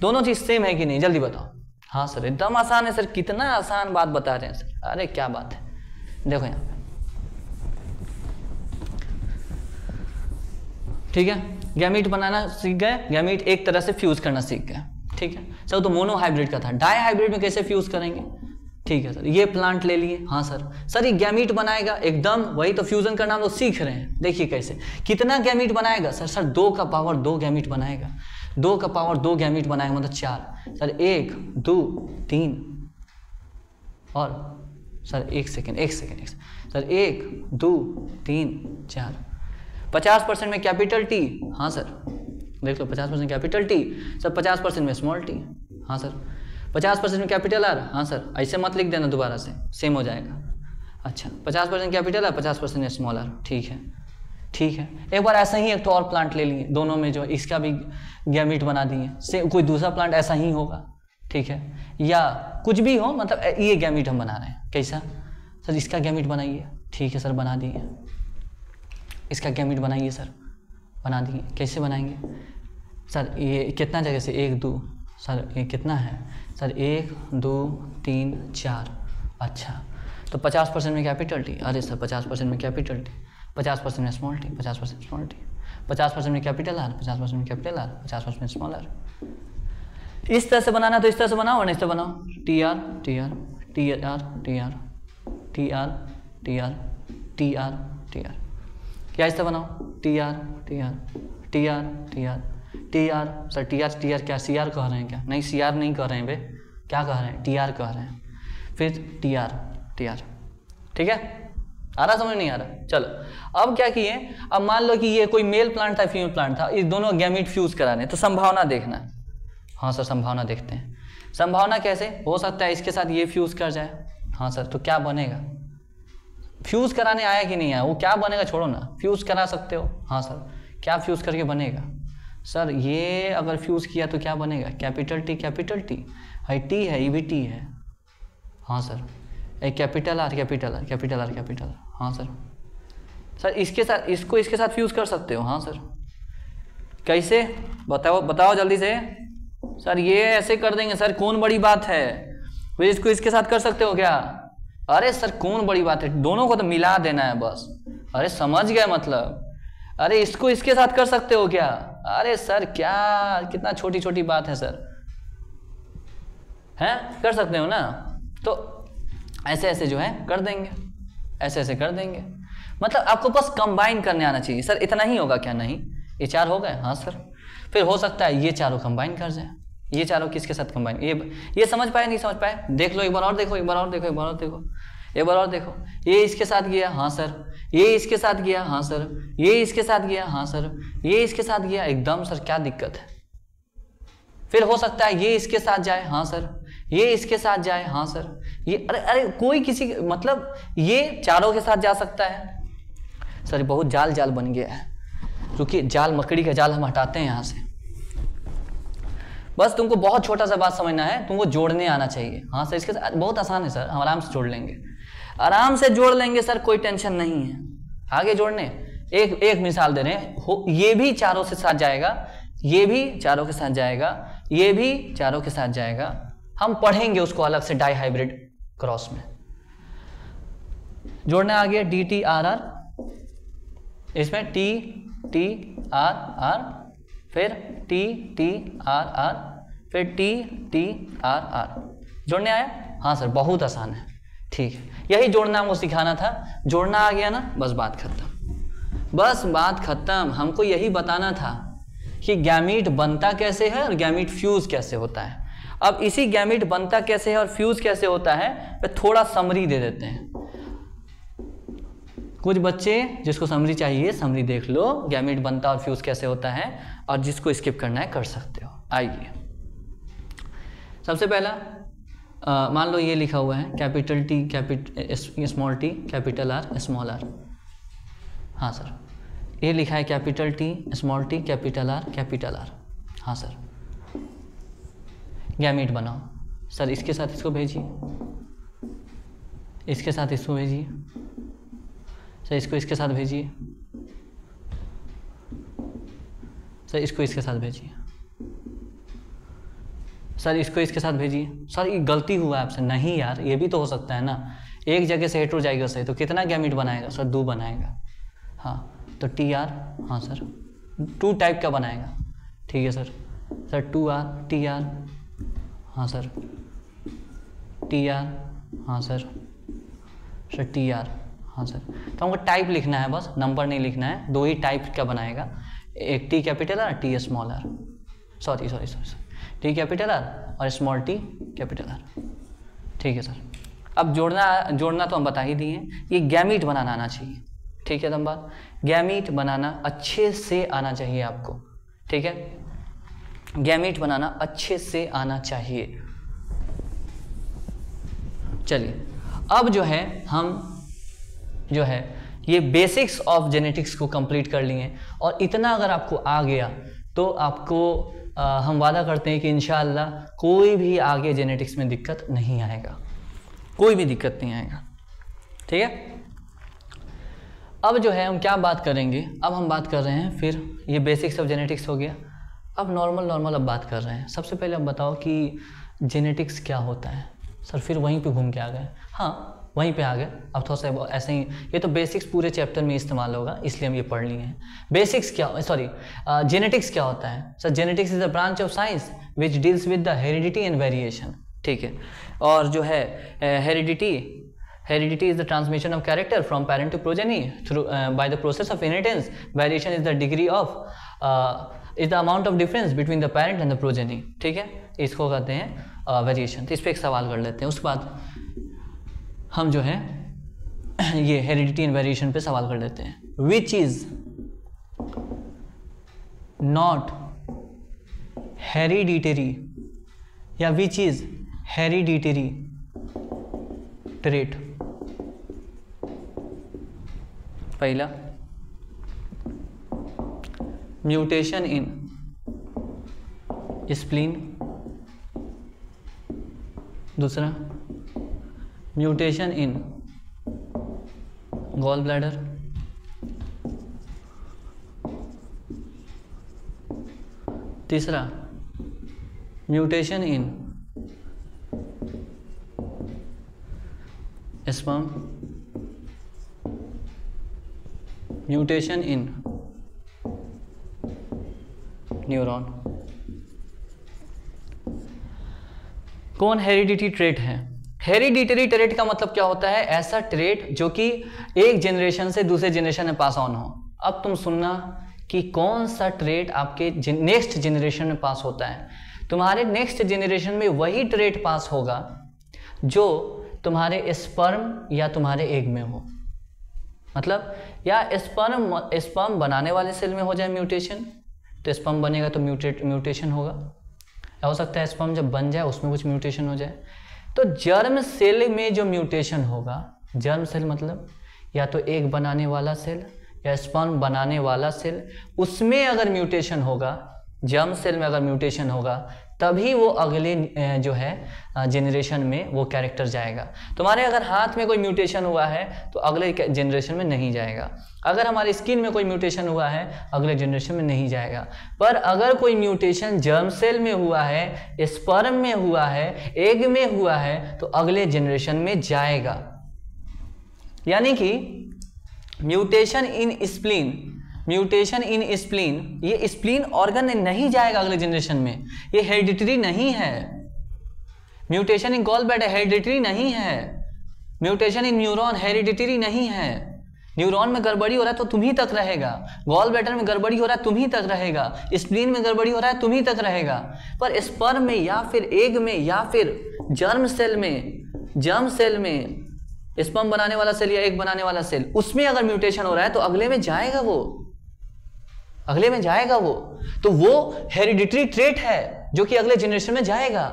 दोनों चीज सेम है कि नहीं? जल्दी बताओ। हाँ सर एकदम आसान है सर। कितना आसान बात बता रहे हैं सर। अरे क्या बात है। देखो यहाँ पे ठीक है, गैमीट बनाना सीख गए, गैमीट एक तरह से फ्यूज करना सीख गए। ठीक है सर तो मोनो हाइब्रिड का था। डाई हाइब्रिड में कैसे फ्यूज करेंगे? ठीक है सर ये प्लांट ले लिए। हाँ सर ये गैमीट बनाएगा, एकदम वही तो फ्यूजन करना हम लोग सीख रहे हैं। देखिए कैसे, कितना गैमीट बनाएगा सर? 2 का पावर 2 गैमीट बनाएगा। 2 का पावर 2 गैमीट बनाएगा मतलब 4। सर 1 2 3 और सर 1 सेकेंड सर 1 2 3 4। 50% में कैपिटल टी। हाँ सर देख लो 50% कैपिटल टी सर, 50% में स्मॉल टी। हाँ सर 50% में कैपिटल आर। हाँ सर ऐसे मत लिख देना दोबारा से, सेम हो जाएगा। अच्छा 50% कैपिटल आर, 50% स्मॉल आर। ठीक है एक बार ऐसा ही एक तो और प्लांट ले लिए, दोनों में जो इसका भी गैमीट बना दिए। से कोई दूसरा प्लांट ऐसा ही होगा। ठीक है या कुछ भी हो, मतलब ये गैमीट हम बना रहे हैं। कैसा सर? इसका गैमीट बनाइए। ठीक है सर बना दिए। इसका गैमीट बनाइए सर, बना दिए। कैसे बनाएंगे सर? ये कितना जगह से 1 2 सर ये कितना है सर? 1 2 3 4। अच्छा तो 50% में कैपिटल टी। अरे सर 50% में कैपिटल टी, 50% में स्मॉल टी, 50% स्मॉल टी, 50% में कैपिटल आर, 50% में कैपिटल आर, 50% में स्मॉल आर। इस तरह से बनाना तो इस तरह से बनाओ और इस तरह बनाओ। T R T R T R T R T R T R T R T R. क्या इस तरह बनाओ? T R T R T R T R T R. Sir T R क्या सी आर कह रहे हैं क्या? नहीं सी आर नहीं कह रहे हैं बे, क्या कह रहे हैं? टी आर कह रहे हैं। फिर टी आर। ठीक है आ रहा समझ? नहीं आ रहा? चलो अब क्या किए, अब मान लो कि ये कोई मेल प्लांट था फीमेल प्लांट था, इस दोनों गैमीट फ्यूज कराने, तो संभावना देखना। हाँ सर संभावना देखते हैं। संभावना कैसे हो सकता है? इसके साथ ये फ्यूज कर जाए। हाँ सर तो क्या बनेगा? फ्यूज कराने आया कि नहीं आया, वो क्या बनेगा छोड़ो ना, फ्यूज करा सकते हो। हाँ सर क्या फ्यूज करके बनेगा? सर ये अगर फ्यूज किया तो क्या बनेगा? कैपिटल टी है, टी है, ये भी टी है। हाँ सर एक कैपिटल आर। हाँ सर इसके साथ, इसको इसके साथ फ्यूज कर सकते हो। हाँ सर कैसे बताओ जल्दी से। सर ये ऐसे कर देंगे सर, कौन बड़ी बात है? फिर इसको इसके साथ कर सकते हो क्या? अरे सर कौन बड़ी बात है, दोनों को तो मिला देना है बस। अरे समझ गए मतलब। अरे इसको इसके साथ कर सकते हो क्या? अरे सर क्या, कितना छोटी छोटी बात है सर। हैं कर सकते हो ना? तो ऐसे ऐसे जो है कर देंगे, ऐसे ऐसे कर देंगे। मतलब आपको बस कंबाइन करने आना चाहिए। सर इतना ही होगा क्या? नहीं ये 4 हो गए। हाँ सर फिर हो सकता है ये चारों कंबाइन कर जाए। ये चारों किसके साथ कंबाइन? ये समझ पाए नहीं समझ पाए? देख लो एक बार और देखो, एक बार और देखो, एक बार और देखो, एक बार और देखो। ये इसके साथ गया। हाँ सर ये इसके साथ गया। हाँ सर ये इसके साथ गया। हाँ सर ये इसके साथ गया। एकदम सर क्या दिक्कत है? फिर हो सकता है ये इसके साथ जाए। हाँ सर ये इसके साथ जाए। हाँ सर ये अरे कोई किसी मतलब ये चारों के साथ जा सकता है। सर बहुत जाल बन गया है। क्योंकि जाल, मकड़ी का जाल हम हटाते हैं यहाँ से। बस तुमको बहुत छोटा सा बात समझना है, तुमको जोड़ने आना चाहिए। हाँ सर इसके साथ बहुत आसान है सर, हम आराम से जोड़ लेंगे, आराम से जोड़ लेंगे सर, कोई टेंशन नहीं है। आगे जोड़ने एक मिसाल दे रहे हैं, ये भी चारों के साथ जाएगा, ये भी चारों के साथ जाएगा, ये भी चारों के साथ जाएगा। हम पढ़ेंगे उसको अलग से डाई हाइब्रिड क्रॉस में। जोड़ना आ गया डी टी आर आर, इसमें टी टी आर आर, फिर टी टी आर आर, फिर टी टी आर आर। जोड़ने आया? हाँ सर, बहुत आसान है। ठीक है, यही जोड़ना हमको सिखाना था। जोड़ना आ गया ना, बस बात खत्म, बस बात खत्म। हमको यही बताना था कि गैमीट बनता कैसे है और गैमीट फ्यूज कैसे होता है। अब इसी गैमीट बनता कैसे है और फ्यूज कैसे होता है पे थोड़ा समरी दे देते हैं। कुछ बच्चे जिसको समरी चाहिए समरी देख लो, गैमीट बनता और फ्यूज कैसे होता है, और जिसको स्किप करना है कर सकते हो। आइए, सबसे पहला मान लो ये लिखा हुआ है capital T small T, capital R small R. हाँ सर, ये लिखा है capital T small T, capital R capital R. हाँ सर, गैमीट बनाओ। सर इसके साथ इसको भेजिए, इसके साथ इसको भेजिए, सर इसको इसके साथ भेजिए, सर इसको इसके साथ भेजिए, सर इसको इसके साथ भेजिए। सर ये गलती हुआ है आपसे। नहीं यार, ये भी तो हो सकता है ना, एक जगह से हेटेरो जाएगा सही, तो कितना गैमीट बनाएगा? सर 2 बनाएगा। हाँ, तो टी आर, हाँ सर 2 टाइप का बनाएगा। ठीक है sir, sir 2 R T R, हाँ सर टी आर, हाँ सर टी आर, हाँ सर। तो हमको टाइप लिखना है, बस नंबर नहीं लिखना है। 2 ही टाइप का बनाएगा, एक T capital R, T small R, sorry T capital R और स्मॉल टी कैपिटल आर। ठीक है सर, अब जोड़ना तो हम बता ही दिए हैं। ये गैमीट बनाना आना चाहिए। ठीक है, बात गैमीट बनाना अच्छे से आना चाहिए आपको। ठीक है, गैमीट बनाना अच्छे से आना चाहिए। चलिए, अब जो है हम जो है ये बेसिक्स ऑफ जेनेटिक्स को कंप्लीट कर लिए, और इतना अगर आपको आ गया तो आपको हम वादा करते हैं कि इंशाअल्लाह कोई भी आगे जेनेटिक्स में दिक्कत नहीं आएगा, कोई भी दिक्कत नहीं आएगा। ठीक है, अब जो है हम क्या बात करेंगे? अब हम बात कर रहे हैं, फिर ये बेसिक्स ऑफ जेनेटिक्स हो गया। अब नॉर्मल अब बात कर रहे हैं। सबसे पहले अब बताओ कि जेनेटिक्स क्या होता है? सर फिर वहीं पे घूम के आ गए। हाँ, वहीं पे आ गए। अब थोड़ा सा ऐसे ही, ये तो बेसिक्स पूरे चैप्टर में इस्तेमाल होगा, इसलिए हम ये पढ़ लिए हैं। बेसिक्स क्या, सॉरी जेनेटिक्स क्या होता है? Sir genetics is a branch of science which deals with the heredity and variation. ठीक है, और जो है heredity is the transmission of character from parent to progeny through by the process of inheritance. Variation is the degree of is the amount of difference between the parent and the progeny. ठीक है, इसको कहते हैं variation. तो इस पर एक सवाल कर लेते हैं, उसके बाद हम जो है ये हेरिडिटी एंड वेरिएशन पे सवाल कर लेते हैं। विच इज नॉट हेरिडिटरी या विच इज हेरिडिटरी ट्रेट? पहला, म्यूटेशन इन स्प्लीन। दूसरा, म्यूटेशन इन गॉल ब्लैडर। तीसरा, mutation in sperm. Mutation in neuron. कौन हेरिडिटी ट्रेट है? हेरिडिटरी ट्रेट का मतलब क्या होता है? ऐसा ट्रेट जो कि एक जनरेशन से दूसरे जनरेशन में पास ऑन हो। अब तुम सुनना कि कौन सा ट्रेट आपके नेक्स्ट जनरेशन में पास होता है। तुम्हारे नेक्स्ट जनरेशन में वही ट्रेट पास होगा जो तुम्हारे स्पर्म या तुम्हारे एग में हो। मतलब या स्पर्म बनाने वाले सेल में हो जाए म्यूटेशन, तो स्पर्म बनेगा तो म्यूटेशन होगा, या हो सकता है स्पर्म जब बन जाए उसमें कुछ म्यूटेशन हो जाए। तो जर्म सेल में जो म्यूटेशन होगा, जर्म सेल मतलब या तो एग बनाने वाला सेल या स्पर्म बनाने वाला सेल, उसमें अगर म्यूटेशन होगा, जर्म सेल में अगर म्यूटेशन होगा, तभी वो अगले जो है जनरेशन में वो कैरेक्टर जाएगा। तुम्हारे अगर हाथ में कोई म्यूटेशन हुआ है तो अगले जनरेशन में नहीं जाएगा। अगर हमारी स्किन में कोई म्यूटेशन हुआ है अगले जनरेशन में नहीं जाएगा। पर अगर कोई म्यूटेशन जर्म सेल में हुआ है, स्पर्म में हुआ है, एग में हुआ है, तो अगले जनरेशन में जाएगा। यानी कि mutation in spleen mutation in spleen, ये स्प्लीन ऑर्गन नहीं जाएगा अगले जनरेशन में, ये हेरिडिटरी नहीं है। Mutation in gall bladder hereditary नहीं है। म्यूटेशन इन न्यूरॉन हेरिडिटरी नहीं है। न्यूरॉन में गड़बड़ी हो रहा है तो तुम ही तक रहेगा, गॉल ब्लैडर में गड़बड़ी हो रहा है तुम ही तक रहेगा, स्प्लीन में गड़बड़ी हो रहा है तुम ही तक रहेगा। पर स्पर्म में या फिर एग में या फिर जर्म सेल में स्पर्म बनाने वाला सेल या एग बनाने वाला सेल, उसमें अगर म्यूटेशन हो रहा है तो अगले में जाएगा वो, तो वो हेरिडिटरी ट्रेट है जो कि अगले जनरेशन में जाएगा।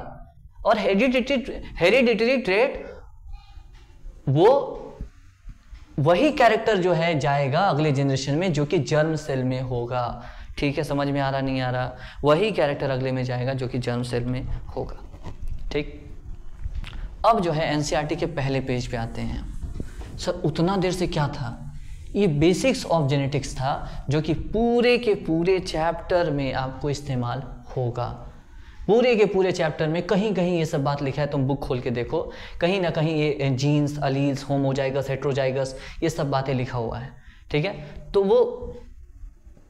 और हेरिडिटरी ट्रेट वो वही कैरेक्टर जो है जाएगा अगले जनरेशन में जो कि जर्म सेल में होगा। ठीक है, समझ में आ रहा नहीं आ रहा? वही कैरेक्टर अगले में जाएगा जो कि जर्म सेल में होगा। ठीक, अब जो है एनसीईआरटी के पहले पेज पे आते हैं। सर उतना देर से क्या था? ये बेसिक्स ऑफ जेनेटिक्स था जो कि पूरे के पूरे चैप्टर में आपको इस्तेमाल होगा। पूरे के पूरे चैप्टर में कहीं कहीं ये सब बात लिखा है, तुम बुक खोल के देखो, कहीं ना कहीं ये जीन्स, अलील्स, होमोजाइगस, हेट्रोजाइगस, ये सब बातें लिखा हुआ है। ठीक है, तो वो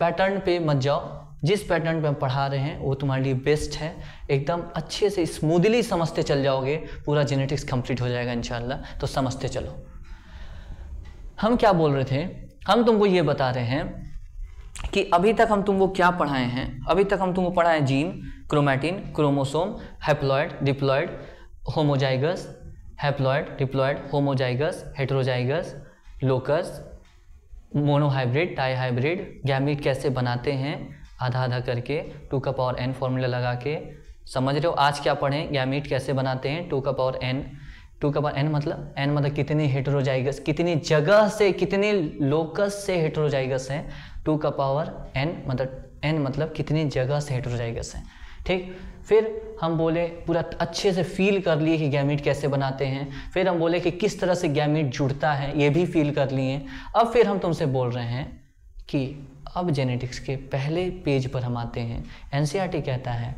पैटर्न पे मत जाओ, जिस पैटर्न पे हम पढ़ा रहे हैं वो तुम्हारे लिए बेस्ट है। एकदम अच्छे से स्मूथली समझते चल जाओगे, पूरा जेनेटिक्स कंप्लीट हो जाएगा इंशाल्लाह। तो समझते चलो। हम क्या बोल रहे थे? हम तुमको ये बता रहे हैं कि अभी तक हम तुमको क्या पढ़ाए हैं। अभी तक हम तुमको पढ़ाए gene, chromatin, chromosome, haploid, diploid, homozygous, haploid, diploid, homozygous, heterozygous, locus, monohybrid, dihybrid, gamete कैसे बनाते हैं आधा आधा करके, 2 का पावर n फॉर्मूला लगा के। समझ रहे हो आज क्या पढ़ें? गैमीट कैसे बनाते हैं, 2 का पावर n। 2 का पावर n मतलब कितने हेटेरोजाइगस, कितनी जगह से, कितने लोकस से हेटेरोजाइगस हैं। 2 का पावर n मतलब कितनी जगह से हेटेरोजाइगस हैं। ठीक, फिर हम बोले पूरा अच्छे से फील कर लिए कि गैमीट कैसे बनाते हैं। फिर हम बोले कि किस तरह से गैमीट जुड़ता है, ये भी फील कर लिए। अब फिर हम तुमसे बोल रहे हैं कि अब जेनेटिक्स के पहले पेज पर हम आते हैं। एनसीईआरटी कहता है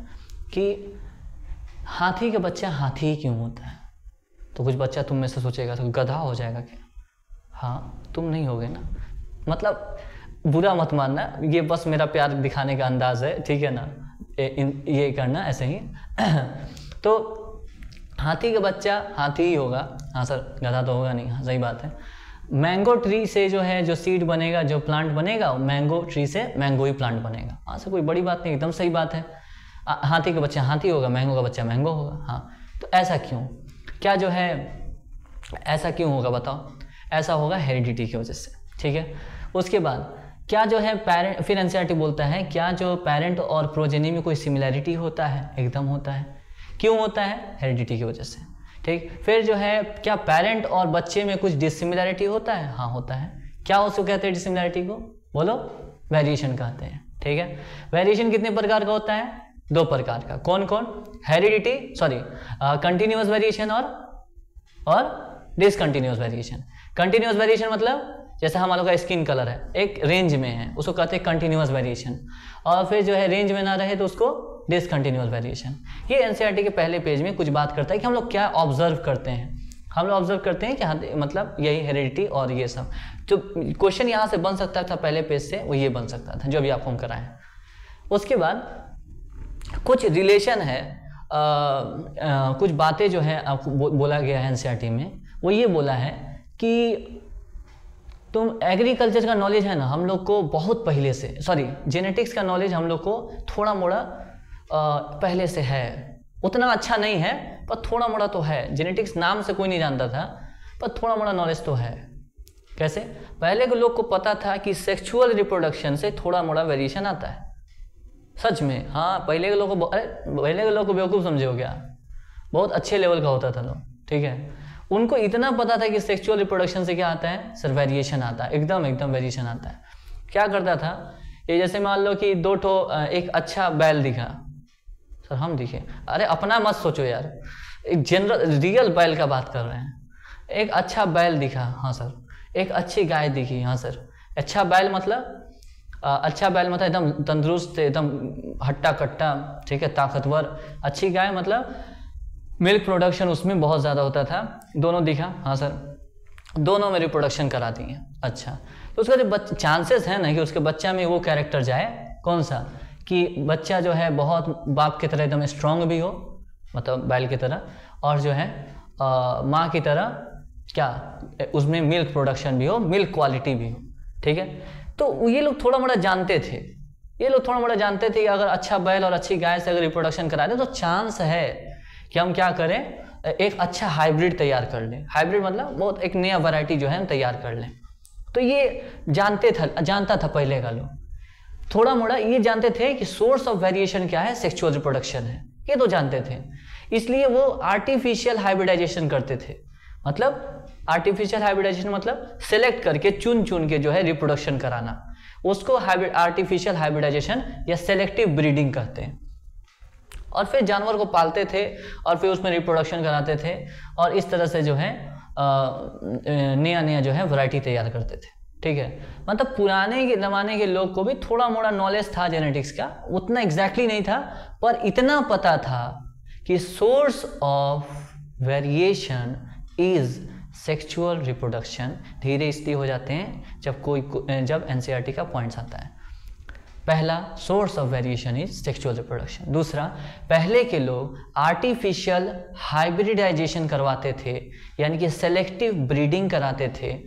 कि हाथी का बच्चा हाथी ही क्यों होता है? तो कुछ बच्चा तुम में से सोचेगा तो गधा हो जाएगा क्या? हाँ, तुम नहीं होगे ना, मतलब बुरा मत मानना, ये बस मेरा प्यार दिखाने का अंदाज है, ठीक है ना? ये करना ऐसे ही। तो हाथी का बच्चा हाथी ही होगा। हाँ सर, गधा तो होगा नहीं। हाँ सही बात है। मैंगो ट्री से जो है जो सीड बनेगा, जो प्लांट बनेगा, मैंगो ट्री से मैंगो ही प्लांट बनेगा। हाँ सर, कोई बड़ी बात नहीं, एकदम सही बात है। हाथी का बच्चा हाथी होगा, मैंगो का बच्चा मैंगो होगा। हाँ, तो ऐसा क्यों? क्या जो है ऐसा क्यों होगा बताओ? ऐसा होगा हेरिडिटी की वजह से। ठीक है, उसके बाद क्या जो है पेरेंट, फिर एनसीईआरटी बोलता है क्या जो पेरेंट और प्रोजेनी में कोई सिमिलैरिटी होता है? एकदम होता है। क्यों होता है? हेरिडिटी की वजह से। ठीक, फिर जो है क्या पेरेंट और बच्चे में कुछ डिसिमिलैरिटी होता है? हाँ होता है। क्या उसको कहते हैं डिसिमिलैरिटी को? बोलो, वेरिएशन कहते हैं। ठीक है, वेरिएशन कितने प्रकार का होता है? 2 प्रकार का। कौन कौन? हेरिडिटी, कंटिन्यूअस वेरिएशन और डिसकंटिन्यूअस वेरिएशन। कंटिन्यूअस वेरिएशन मतलब जैसे हमारे का स्किन कलर है, एक रेंज में है, उसको कहते हैं कंटिन्यूअस वेरिएशन। और फिर जो है रेंज में ना रहे तो उसको डिसकंटिन्यूअस वेरिएशन। ये एनसीईआरटी के पहले पेज में कुछ बात करता है कि हम लोग क्या ऑब्जर्व करते हैं। हम लोग ऑब्जर्व करते हैं कि मतलब यही हेरिडिटी और ये सब जो क्वेश्चन यहाँ से बन सकता था पहले पेज से, वो ये बन सकता था जो अभी आपको हम कराएं। उसके बाद कुछ रिलेशन है, कुछ बातें जो है आपको बोला गया है एनसीईआरटी में। वो ये बोला है कि तुम एग्रीकल्चर का नॉलेज है ना हम लोग को बहुत पहले से, जेनेटिक्स का नॉलेज हम लोग को थोड़ा मोड़ा पहले से है। उतना अच्छा नहीं है पर थोड़ा मोड़ा तो है। जेनेटिक्स नाम से कोई नहीं जानता था पर थोड़ा मोड़ा नॉलेज तो है। कैसे? पहले के लोग को पता था कि सेक्सुअल रिप्रोडक्शन से थोड़ा मोड़ा वेरिएशन आता है। सच में, हाँ, पहले के लोग को, पहले के लोग को बेवकूफ़ समझे हो क्या? बहुत अच्छे लेवल का होता था लोग। ठीक है, उनको इतना पता था कि सेक्सुअल रिप्रोडक्शन से क्या आता है? सर वेरिएशन आता है, एकदम वेरिएशन आता है। क्या करता था ये? जैसे मान लो कि 2 ठो एक अच्छा बैल दिखा, सर हम दिखे, अरे अपना मत सोचो यार, एक जनरल रियल बैल का बात कर रहे हैं। एक अच्छा बैल दिखा, हाँ सर। एक अच्छी गाय दिखी, हाँ सर। अच्छा बैल मतलब एकदम तंदुरुस्त, एकदम हट्टा कट्टा, ठीक है, ताकतवर। अच्छी गाय मतलब मिल्क प्रोडक्शन उसमें बहुत ज़्यादा होता था। दोनों दिखा, हाँ सर। दोनों में रिप्रोडक्शन कराती हैं। अच्छा, तो उसका जो चांसेस है ना कि उसके बच्चा में वो कैरेक्टर जाए, कौन सा, कि बच्चा जो है बहुत बाप की तरह एकदम स्ट्रांग भी हो, मतलब बैल की तरह, और जो है माँ की तरह क्या उसमें मिल्क प्रोडक्शन भी हो, मिल्क क्वालिटी भी हो। ठीक है, तो ये लोग थोड़ा मोड़ा जानते थे, कि अगर अच्छा बैल और अच्छी गाय से अगर रिप्रोडक्शन करा दें तो चांस है कि हम क्या करें, एक अच्छा हाइब्रिड तैयार कर लें। हाइब्रिड मतलब बहुत एक नया वैरायटी जो है हम तैयार कर लें। तो ये जानता था पहले का लोग, थोड़ा मोड़ा ये जानते थे कि सोर्स ऑफ वेरिएशन क्या है, सेक्सुअल रिप्रोडक्शन है, ये तो जानते थे। इसलिए वो आर्टिफिशियल हाइब्रिडाइजेशन करते थे। मतलब आर्टिफिशियल हाइब्रिडाइजेशन मतलब सेलेक्ट करके चुन के जो है रिप्रोडक्शन कराना, उसको आर्टिफिशियल हाइब्रिडाइजेशन या सेलेक्टिव ब्रीडिंग कहते हैं। और फिर जानवर को पालते थे और फिर उसमें रिप्रोडक्शन कराते थे, और इस तरह से जो है नया जो है वैरायटी तैयार करते थे। ठीक है, मतलब पुराने के ज़माने के लोग को भी थोड़ा मोड़ा नॉलेज था जेनेटिक्स का, उतना एग्जैक्टली नहीं था, पर इतना पता था कि source of variation is sexual reproduction. धीरे इसलिए हो जाते हैं जब एनसीईआरटी का पॉइंट्स आता है। पहला, source of variation is sexual reproduction. दूसरा, पहले के लोग आर्टिफिशियल हाइब्रिडाइजेशन करवाते थे, यानी कि सेलेक्टिव ब्रीडिंग कराते थे,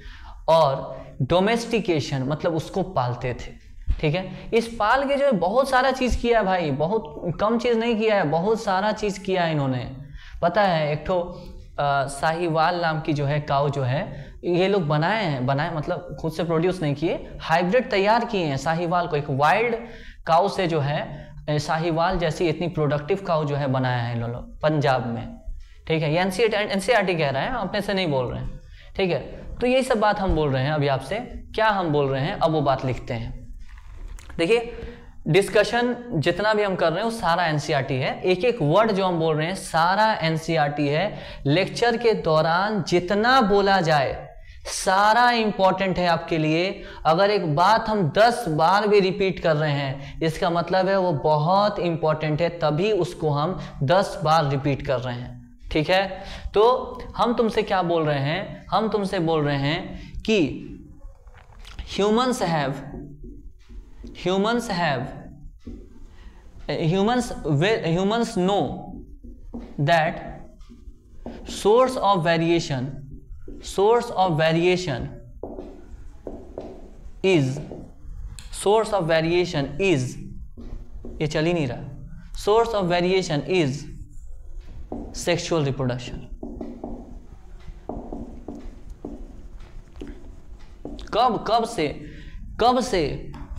और डोमेस्टिकेशन मतलब उसको पालते थे। ठीक है, इस पाल के जो है बहुत सारा चीज़ किया है भाई, बहुत कम चीज़ नहीं किया है, बहुत सारा चीज़ किया है इन्होंने। पता है, एक ठो साहिवाल नाम की जो है काऊ जो है, ये लोग बनाए मतलब खुद से प्रोड्यूस नहीं किए, हाइब्रिड तैयार किए हैं साहिवाल को। एक वाइल्ड काऊ से जो है साहिवाल जैसी इतनी प्रोडक्टिव काऊ जो है बनाया है इन लोग पंजाब में। ठीक है, ये एनसीईआरटी कह रहा है, अपने से नहीं बोल रहे हैं। ठीक है, तो यही सब बात हम बोल रहे हैं अभी आपसे। क्या हम बोल रहे हैं, अब वो बात लिखते हैं। देखिए, डिस्कशन जितना भी हम कर रहे हैं वो सारा एनसीईआरटी है, एक एक वर्ड जो हम बोल रहे हैं सारा एनसीईआरटी है। लेक्चर के दौरान जितना बोला जाए सारा इंपॉर्टेंट है आपके लिए। अगर एक बात हम 10 बार भी रिपीट कर रहे हैं, इसका मतलब है वो बहुत इंपॉर्टेंट है, तभी उसको हम 10 बार रिपीट कर रहे हैं। ठीक है, तो हम तुमसे क्या बोल रहे हैं, हम तुमसे बोल रहे हैं कि humans know that source of variation is ये चल ही नहीं रहा, source of variation is sexual reproduction।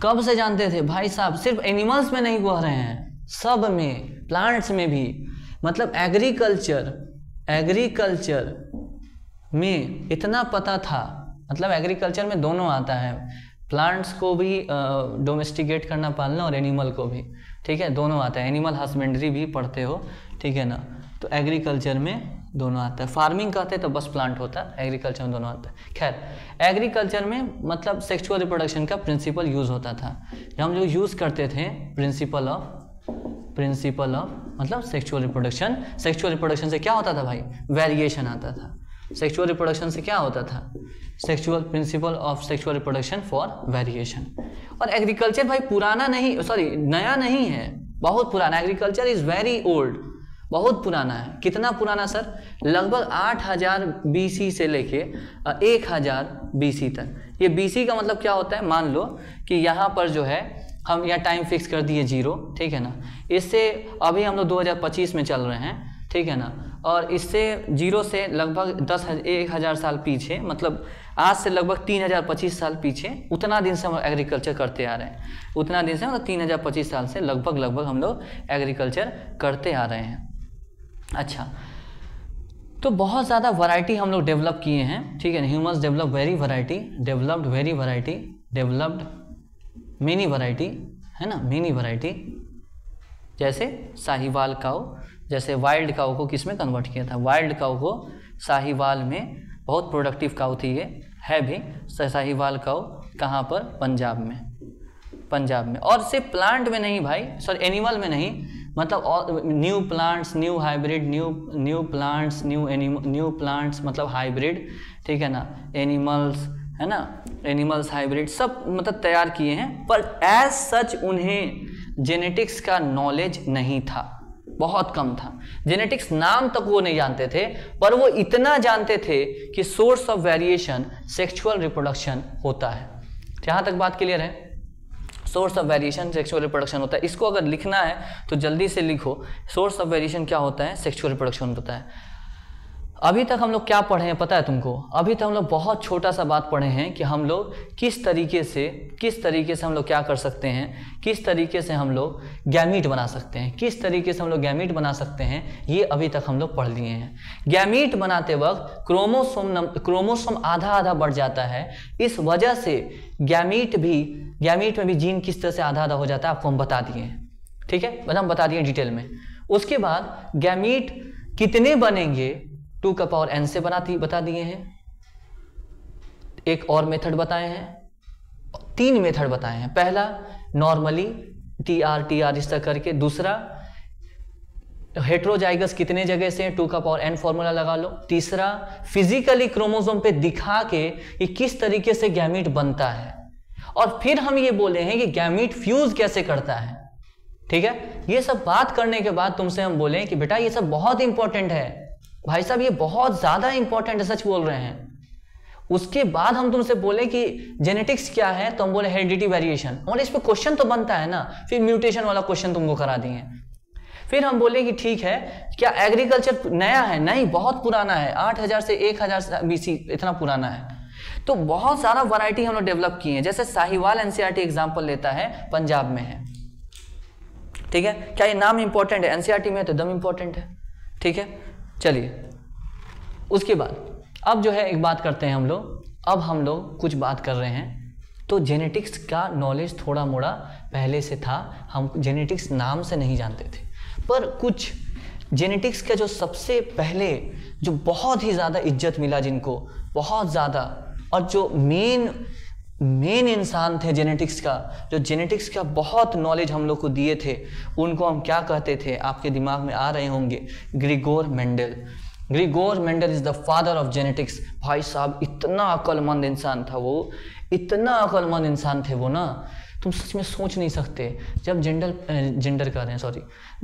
कब से जानते थे भाई साहब? सिर्फ एनिमल्स में नहीं कह रहे हैं, सब में, प्लांट्स में भी। मतलब एग्रीकल्चर में इतना पता था, मतलब एग्रीकल्चर में दोनों आता है, प्लांट्स को भी डोमेस्टिकेट करना, पालना, और एनिमल को भी। ठीक है, दोनों आता है। एनिमल हस्बेंड्री भी पढ़ते हो, ठीक है ना, तो एग्रीकल्चर में दोनों आता है। फार्मिंग कहते हैं तो बस प्लांट होता है, एग्रीकल्चर में दोनों आता है। खैर, एग्रीकल्चर में मतलब सेक्सुअल रिप्रोडक्शन का प्रिंसिपल यूज़ होता था। जब हम लोग यूज़ करते थे प्रिंसिपल ऑफ मतलब सेक्सुअल रिप्रोडक्शन से क्या होता था भाई? वेरिएशन आता था। सेक्सुअल रिप्रोडक्शन से क्या होता था? Principle of sexual reproduction for variation. और एग्रीकल्चर भाई नया नहीं है, बहुत पुराना। एग्रीकल्चर इज़ वेरी ओल्ड, बहुत पुराना है। कितना पुराना सर? लगभग 8000 BC से लेके 1000 BC तक। ये BC का मतलब क्या होता है? मान लो कि यहाँ पर जो है हम यहाँ टाइम फिक्स कर दिए 0, ठीक है ना। इससे अभी हम लोग 2025 में चल रहे हैं, ठीक है ना। और इससे 0 से लगभग 1000 साल पीछे, मतलब आज से लगभग 3025 साल पीछे, उतना दिन से हम एग्रीकल्चर करते आ रहे हैं। उतना दिन से मतलब 3025 साल से लगभग हम लोग एग्रीकल्चर करते आ रहे हैं। अच्छा, तो बहुत ज़्यादा वैरायटी हम लोग डेवलप किए हैं, ठीक है ना। ह्यूमंस डेवलप्ड मेनी वैरायटी, है ना, मेनी वैरायटी। जैसे साहिवाल काऊ, जैसे वाइल्ड काऊ को किस में कन्वर्ट किया था? वाइल्ड काऊ को साहिवाल में। बहुत प्रोडक्टिव काऊ थी ये, है भी साहिवाल काऊ। कहाँ पर? पंजाब में। और सिर्फ प्लांट में नहीं भाई, एनिमल में नहीं, मतलब new plants, new hybrid, new plants, new plants मतलब हाइब्रिड, ठीक है ना, एनिमल्स, है ना, एनिमल्स हाइब्रिड सब मतलब तैयार किए हैं, पर एज सच उन्हें जेनेटिक्स का नॉलेज नहीं था, बहुत कम था। जेनेटिक्स नाम तक वो नहीं जानते थे, पर वो इतना जानते थे कि source of variation sexual reproduction होता है। जहां तक बात क्लियर है, source of variation sexual reproduction होता है। इसको अगर लिखना है तो जल्दी से लिखो, सोर्स ऑफ वेरिएशन क्या होता है, सेक्सुअल रिप्रोडक्शन होता है। अभी तक हम लोग क्या पढ़े हैं पता है तुमको? अभी तक हम लोग बहुत छोटा सा बात पढ़े हैं कि हम लोग किस तरीके से हम लोग क्या कर सकते हैं, किस तरीके से हम लोग गैमीट बना सकते हैं, किस तरीके से हम लोग गैमीट बना सकते हैं, ये अभी तक हम लोग पढ़ लिए हैं। गैमीट बनाते वक्त क्रोमोसोम आधा बढ़ जाता है, इस वजह से गैमीट में भी जीन किस तरह से आधा हो जाता है आपको हम बता दिए हैं, ठीक है, मतलब हम बता दिए डिटेल में। उसके बाद गैमीट कितने बनेंगे 2 का पावर n से बता दिए हैं। एक और मेथड बताए हैं, 3 मेथड बताए हैं। पहला नॉर्मली TR इस तरह करके, दूसरा हेट्रोजाइगस कितने जगह से 2 का पावर n फॉर्मूला लगा लो, तीसरा फिजिकली क्रोमोसोम पे दिखा के ये किस तरीके से गैमीट बनता है, और फिर हम ये बोले हैं कि गैमीट फ्यूज कैसे करता है, ठीक है। ये सब बात करने के बाद तुमसे हम बोले कि बेटा ये सब बहुत इंपॉर्टेंट है भाई साहब, ये बहुत ज्यादा इंपॉर्टेंट है, सच बोल रहे हैं। उसके बाद हम तुमसे बोले कि जेनेटिक्स क्या है, तो हम बोले हेरिडिटी वेरिएशन, और इस पे क्वेश्चन तो बनता है ना, फिर म्यूटेशन वाला क्वेश्चन तुमको करा दिए। फिर हम बोले कि ठीक है, क्या एग्रीकल्चर नया है? नहीं, बहुत पुराना है, 8000 से 1000 BC इतना पुराना है। तो बहुत सारा वैरायटी हम लोग डेवलप किए हैं। जैसे साहिवाल NCERT एग्जाम्पल लेता है, पंजाब में है, ठीक है। क्या ये नाम इंपॉर्टेंट है? NCERT में तो एकदम इंपॉर्टेंट है, ठीक है। चलिए उसके बाद अब जो है एक बात करते हैं हम लोग, अब हम लोग कुछ बात कर रहे हैं। तो जेनेटिक्स का नॉलेज थोड़ा मोड़ा पहले से था, हम जेनेटिक्स नाम से नहीं जानते थे, पर कुछ जेनेटिक्स का जो सबसे पहले जो बहुत ही ज़्यादा इज्जत मिला, जिनको बहुत ज़्यादा, और जो मेन इंसान थे जेनेटिक्स का, जो जेनेटिक्स का बहुत नॉलेज हम लोग को दिए थे, उनको हम क्या कहते थे, आपके दिमाग में आ रहे होंगे, Grigor Mendel. Grigor Mendel is the father of genetics. भाई साहब इतना अक्लमंद इंसान था वो, इतना अक्लमंद इंसान थे वो ना, तुम सच में सोच नहीं सकते। जब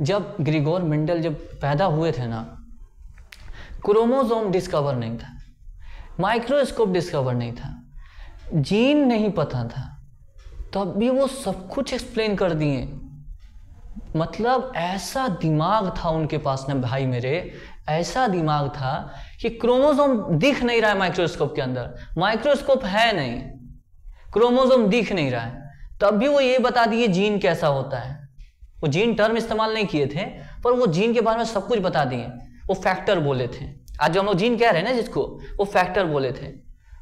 जब ग्रिगोर मेंडल जब पैदा हुए थे ना, क्रोमोसोम डिस्कवर नहीं था, माइक्रोस्कोप डिस्कवर नहीं था, जीन नहीं पता था, तब भी वो सब कुछ एक्सप्लेन कर दिए। मतलब ऐसा दिमाग था उनके पास ना भाई मेरे, ऐसा दिमाग था कि क्रोमोसोम दिख नहीं रहा है माइक्रोस्कोप के अंदर, माइक्रोस्कोप है नहीं, क्रोमोसोम दिख नहीं रहा है, तब भी वो ये बता दिए जीन कैसा होता है। वो जीन टर्म इस्तेमाल नहीं किए थे, पर वो जीन के बारे में सब कुछ बता दिए। वो फैक्टर बोले थे, आज जो हम लोग जीन कह रहे हैं ना जिसको, वो फैक्टर बोले थे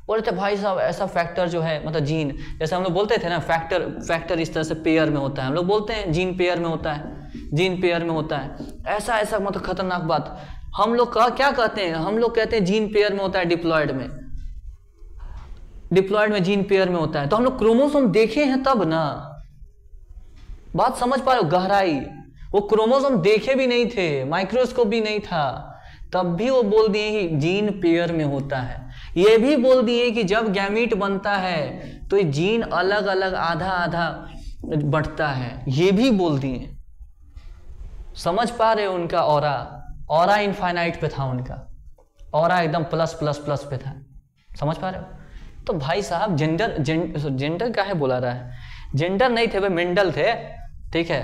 भाई साहब ऐसा फैक्टर जो है, मतलब जीन, जैसे हम लोग बोलते थे ना फैक्टर इस तरह से पेयर में होता है, हम लोग बोलते हैं जीन पेयर में होता है, जीन पेयर में होता है, ऐसा मतलब खतरनाक बात। हम लोग क्या कहते हैं, हम लोग कहते हैं जीन पेयर में होता है, डिप्लॉयड में जीन पेयर में होता है। तो हम लोग क्रोमोसोम देखे हैं तब ना, बात समझ पा रहे हो, गहराई। वो क्रोमोसोम देखे भी नहीं थे, माइक्रोस्कोप भी नहीं था, तब भी वो बोल दिए कि जीन पेयर में होता है। ये भी बोल दिए कि जब गैमीट बनता है तो जीन अलग अलग आधा बढ़ता है, ये भी बोल दिए। समझ पा रहे हो उनका ऑरा इनफाइनाइट पे था, उनका ऑरा एकदम प्लस पे था, समझ पा रहे हो। तो भाई साहब जेंडर काहे बोला रहा है, जेंडर नहीं थे भाई, मेंडल थे, ठीक है।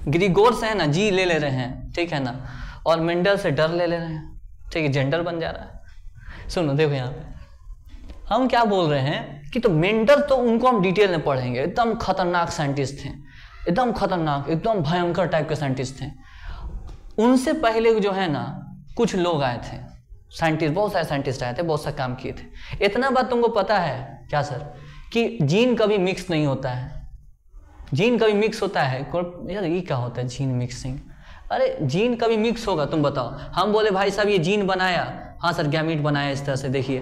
ग्रिगोर से है ना जी ले रहे हैं, ठीक है ना, और मेंडल से डर ले रहे हैं, ठीक है, जेंडर बन जा रहा है। सुनो देखो यहाँ पे हम क्या बोल रहे हैं कि तो मेंडल, तो उनको हम डिटेल में पढ़ेंगे, एकदम खतरनाक साइंटिस्ट थे, एकदम खतरनाक, एकदम भयंकर टाइप के साइंटिस्ट थे। उनसे पहले जो है ना कुछ लोग आए थे, साइंटिस्ट, बहुत सारे साइंटिस्ट आए थे, बहुत सा काम किए थे। इतना बात तुमको पता है क्या सर, कि जीन कभी मिक्स नहीं होता है, जीन कभी मिक्स होता है? यार ये क्या होता है जीन मिक्सिंग? अरे जीन कभी मिक्स होगा, तुम बताओ। हम बोले भाई साहब ये जीन बनाया, हाँ सर गैमीट बनाया, इस तरह से देखिए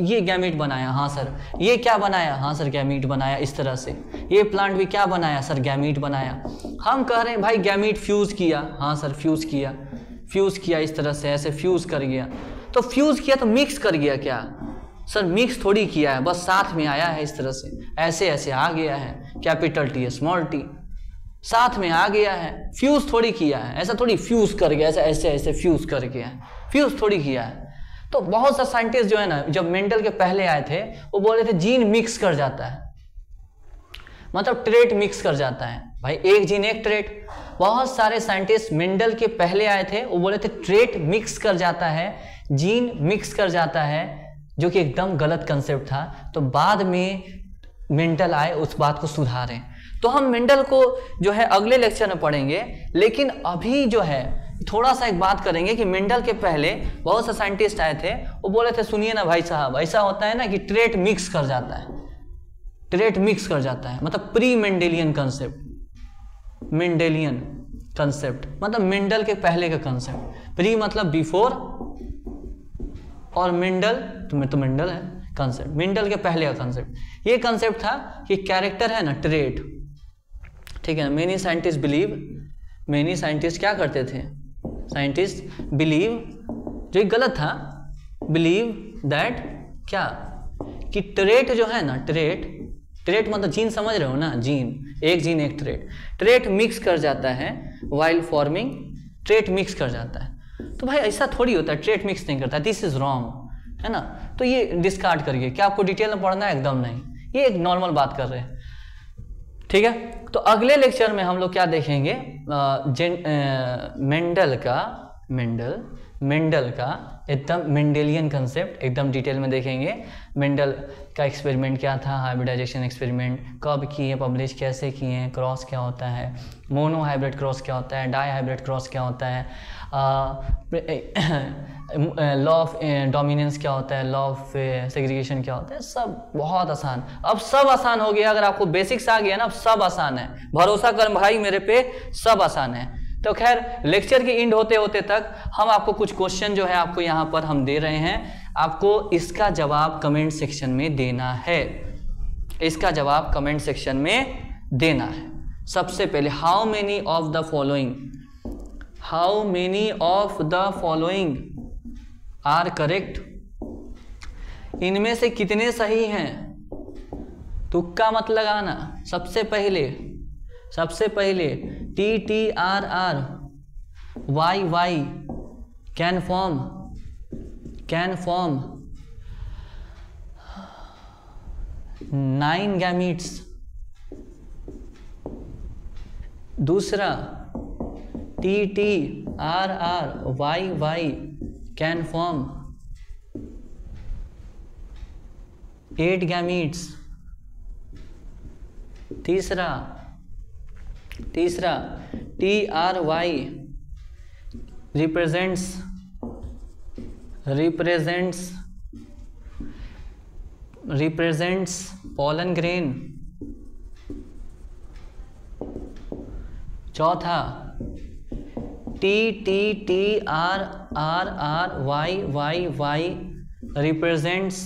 ये गैमीट बनाया, हाँ सर। ये क्या बनाया? हाँ सर गैमीट बनाया, इस तरह से। ये प्लांट भी क्या बनाया? सर गैमीट बनाया। हम कह रहे हैं भाई गैमीट फ्यूज किया, हाँ सर फ्यूज किया, फ्यूज किया इस तरह से, ऐसे फ्यूज कर गया। तो फ्यूज किया तो मिक्स कर गया क्या? सर मिक्स थोड़ी किया है, बस साथ में आया है इस तरह से, ऐसे ऐसे आ गया है, कैपिटल टी स्मॉल टी साथ में आ गया है, फ्यूज थोड़ी किया है, ऐसा थोड़ी फ्यूज कर गया, ऐसे ऐसे ऐसे फ्यूज कर गया है, फ्यूज थोड़ी किया है। तो बहुत सा साइंटिस्ट जो है ना, जब मेंडल के पहले आए थे वो बोल रहे थे जीन मिक्स कर जाता है, मतलब ट्रेट मिक्स कर जाता है। भाई एक जीन एक ट्रेट। बहुत सारे साइंटिस्ट मेंडल के पहले आए थे, वो बोले थे ट्रेट मिक्स कर जाता है, जीन मिक्स कर जाता है, जो कि एकदम गलत कंसेप्ट था। तो बाद में मेंडल आए, उस बात को सुधारें। तो हम मेंडल को जो है अगले लेक्चर में पढ़ेंगे, लेकिन अभी जो है थोड़ा सा एक बात करेंगे कि मेंडल के पहले बहुत से साइंटिस्ट आए थे, वो बोले थे सुनिए ना भाई साहब, ऐसा होता है ना कि ट्रेट मिक्स कर जाता है, ट्रेट मिक्स कर जाता है, मतलब pre Mendelian concept, Mendelian concept मतलब मेंडल के पहले का कंसेप्ट, प्री मतलब बिफोर और मेंडल तो मेंडल है कंसेप्ट, मेंडल के पहले का कंसेप्ट। ये कंसेप्ट था कि कैरेक्टर है ना ट्रेट, ठीक है ना। Many scientist believe, many scientist क्या करते थे, साइंटिस्ट बिलीव, जो गलत था, बिलीव दैट क्या कि ट्रेट जो है ना, ट्रेट मतलब जीन समझ रहे हो ना, जीन एक ट्रेट, ट्रेट मिक्स कर जाता है वाइल फॉर्मिंग, ट्रेट मिक्स कर जाता है। तो भाई ऐसा थोड़ी होता है, ट्रेट मिक्स नहीं करता, दिस इज रॉन्ग, है ना। तो ये डिस्कार्ड करिए, क्या आपको डिटेल में पढ़ना है? एकदम नहीं, ये एक नॉर्मल बात कर रहे हैं, ठीक है। तो अगले लेक्चर में हम लोग क्या देखेंगे, मेंडल का एकदम मेंडेलियन कंसेप्ट एकदम डिटेल में देखेंगे। मेंडल का एक्सपेरिमेंट क्या था, हाइब्रिडाइजेशन एक्सपेरिमेंट कब किए, पब्लिश कैसे किए, क्रॉस क्या होता है, मोनो हाइब्रिड क्रॉस क्या होता है, डाई हाइब्रिड क्रॉस क्या होता है, लॉ ऑफ डोमिनेंस क्या होता है, लॉ ऑफ सेग्रीगेशन क्या होता है, सब बहुत आसान। अब सब आसान हो गया, अगर आपको बेसिक्स आ गया ना, अब सब आसान है, भरोसा कर भाई मेरे पे, सब आसान है। तो खैर लेक्चर के एंड होते होते तक हम आपको कुछ क्वेश्चन जो है आपको यहाँ पर हम दे रहे हैं, आपको इसका जवाब कमेंट सेक्शन में देना है, इसका जवाब कमेंट सेक्शन में देना है। सबसे पहले how many of the following are correct, इनमें से कितने सही हैं, तुक्का मत लगाना। सबसे पहले TTRR YY can form 9 gametes. दूसरा TTRR YY can form 8 gametes. तीसरा TRY represents pollen grain। चौथा TTRRYY represents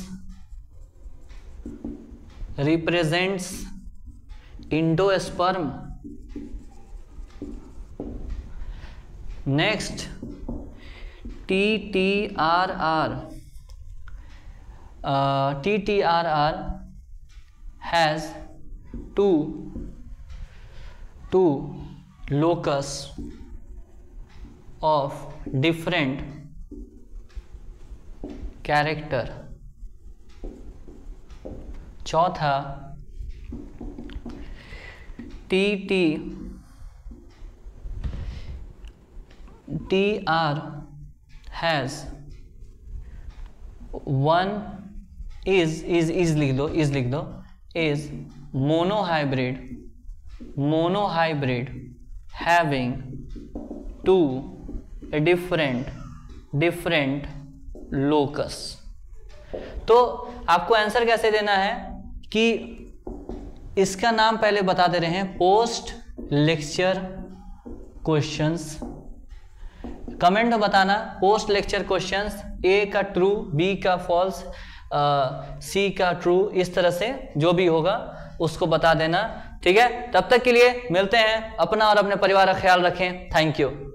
endosperm। Next TTRR has two locus of different character। चौथा TR has one is लिख दो is monohybrid having two different locus। तो आपको answer कैसे देना है कि इसका नाम पहले बता दे रहे हैं, पोस्ट लेक्चर क्वेश्चंस। कमेंट में बताना पोस्ट लेक्चर क्वेश्चंस, ए का ट्रू, बी का फॉल्स, सी का ट्रू, इस तरह से जो भी होगा उसको बता देना। ठीक है, तब तक के लिए मिलते हैं। अपना और अपने परिवार का ख्याल रखें। Thank you.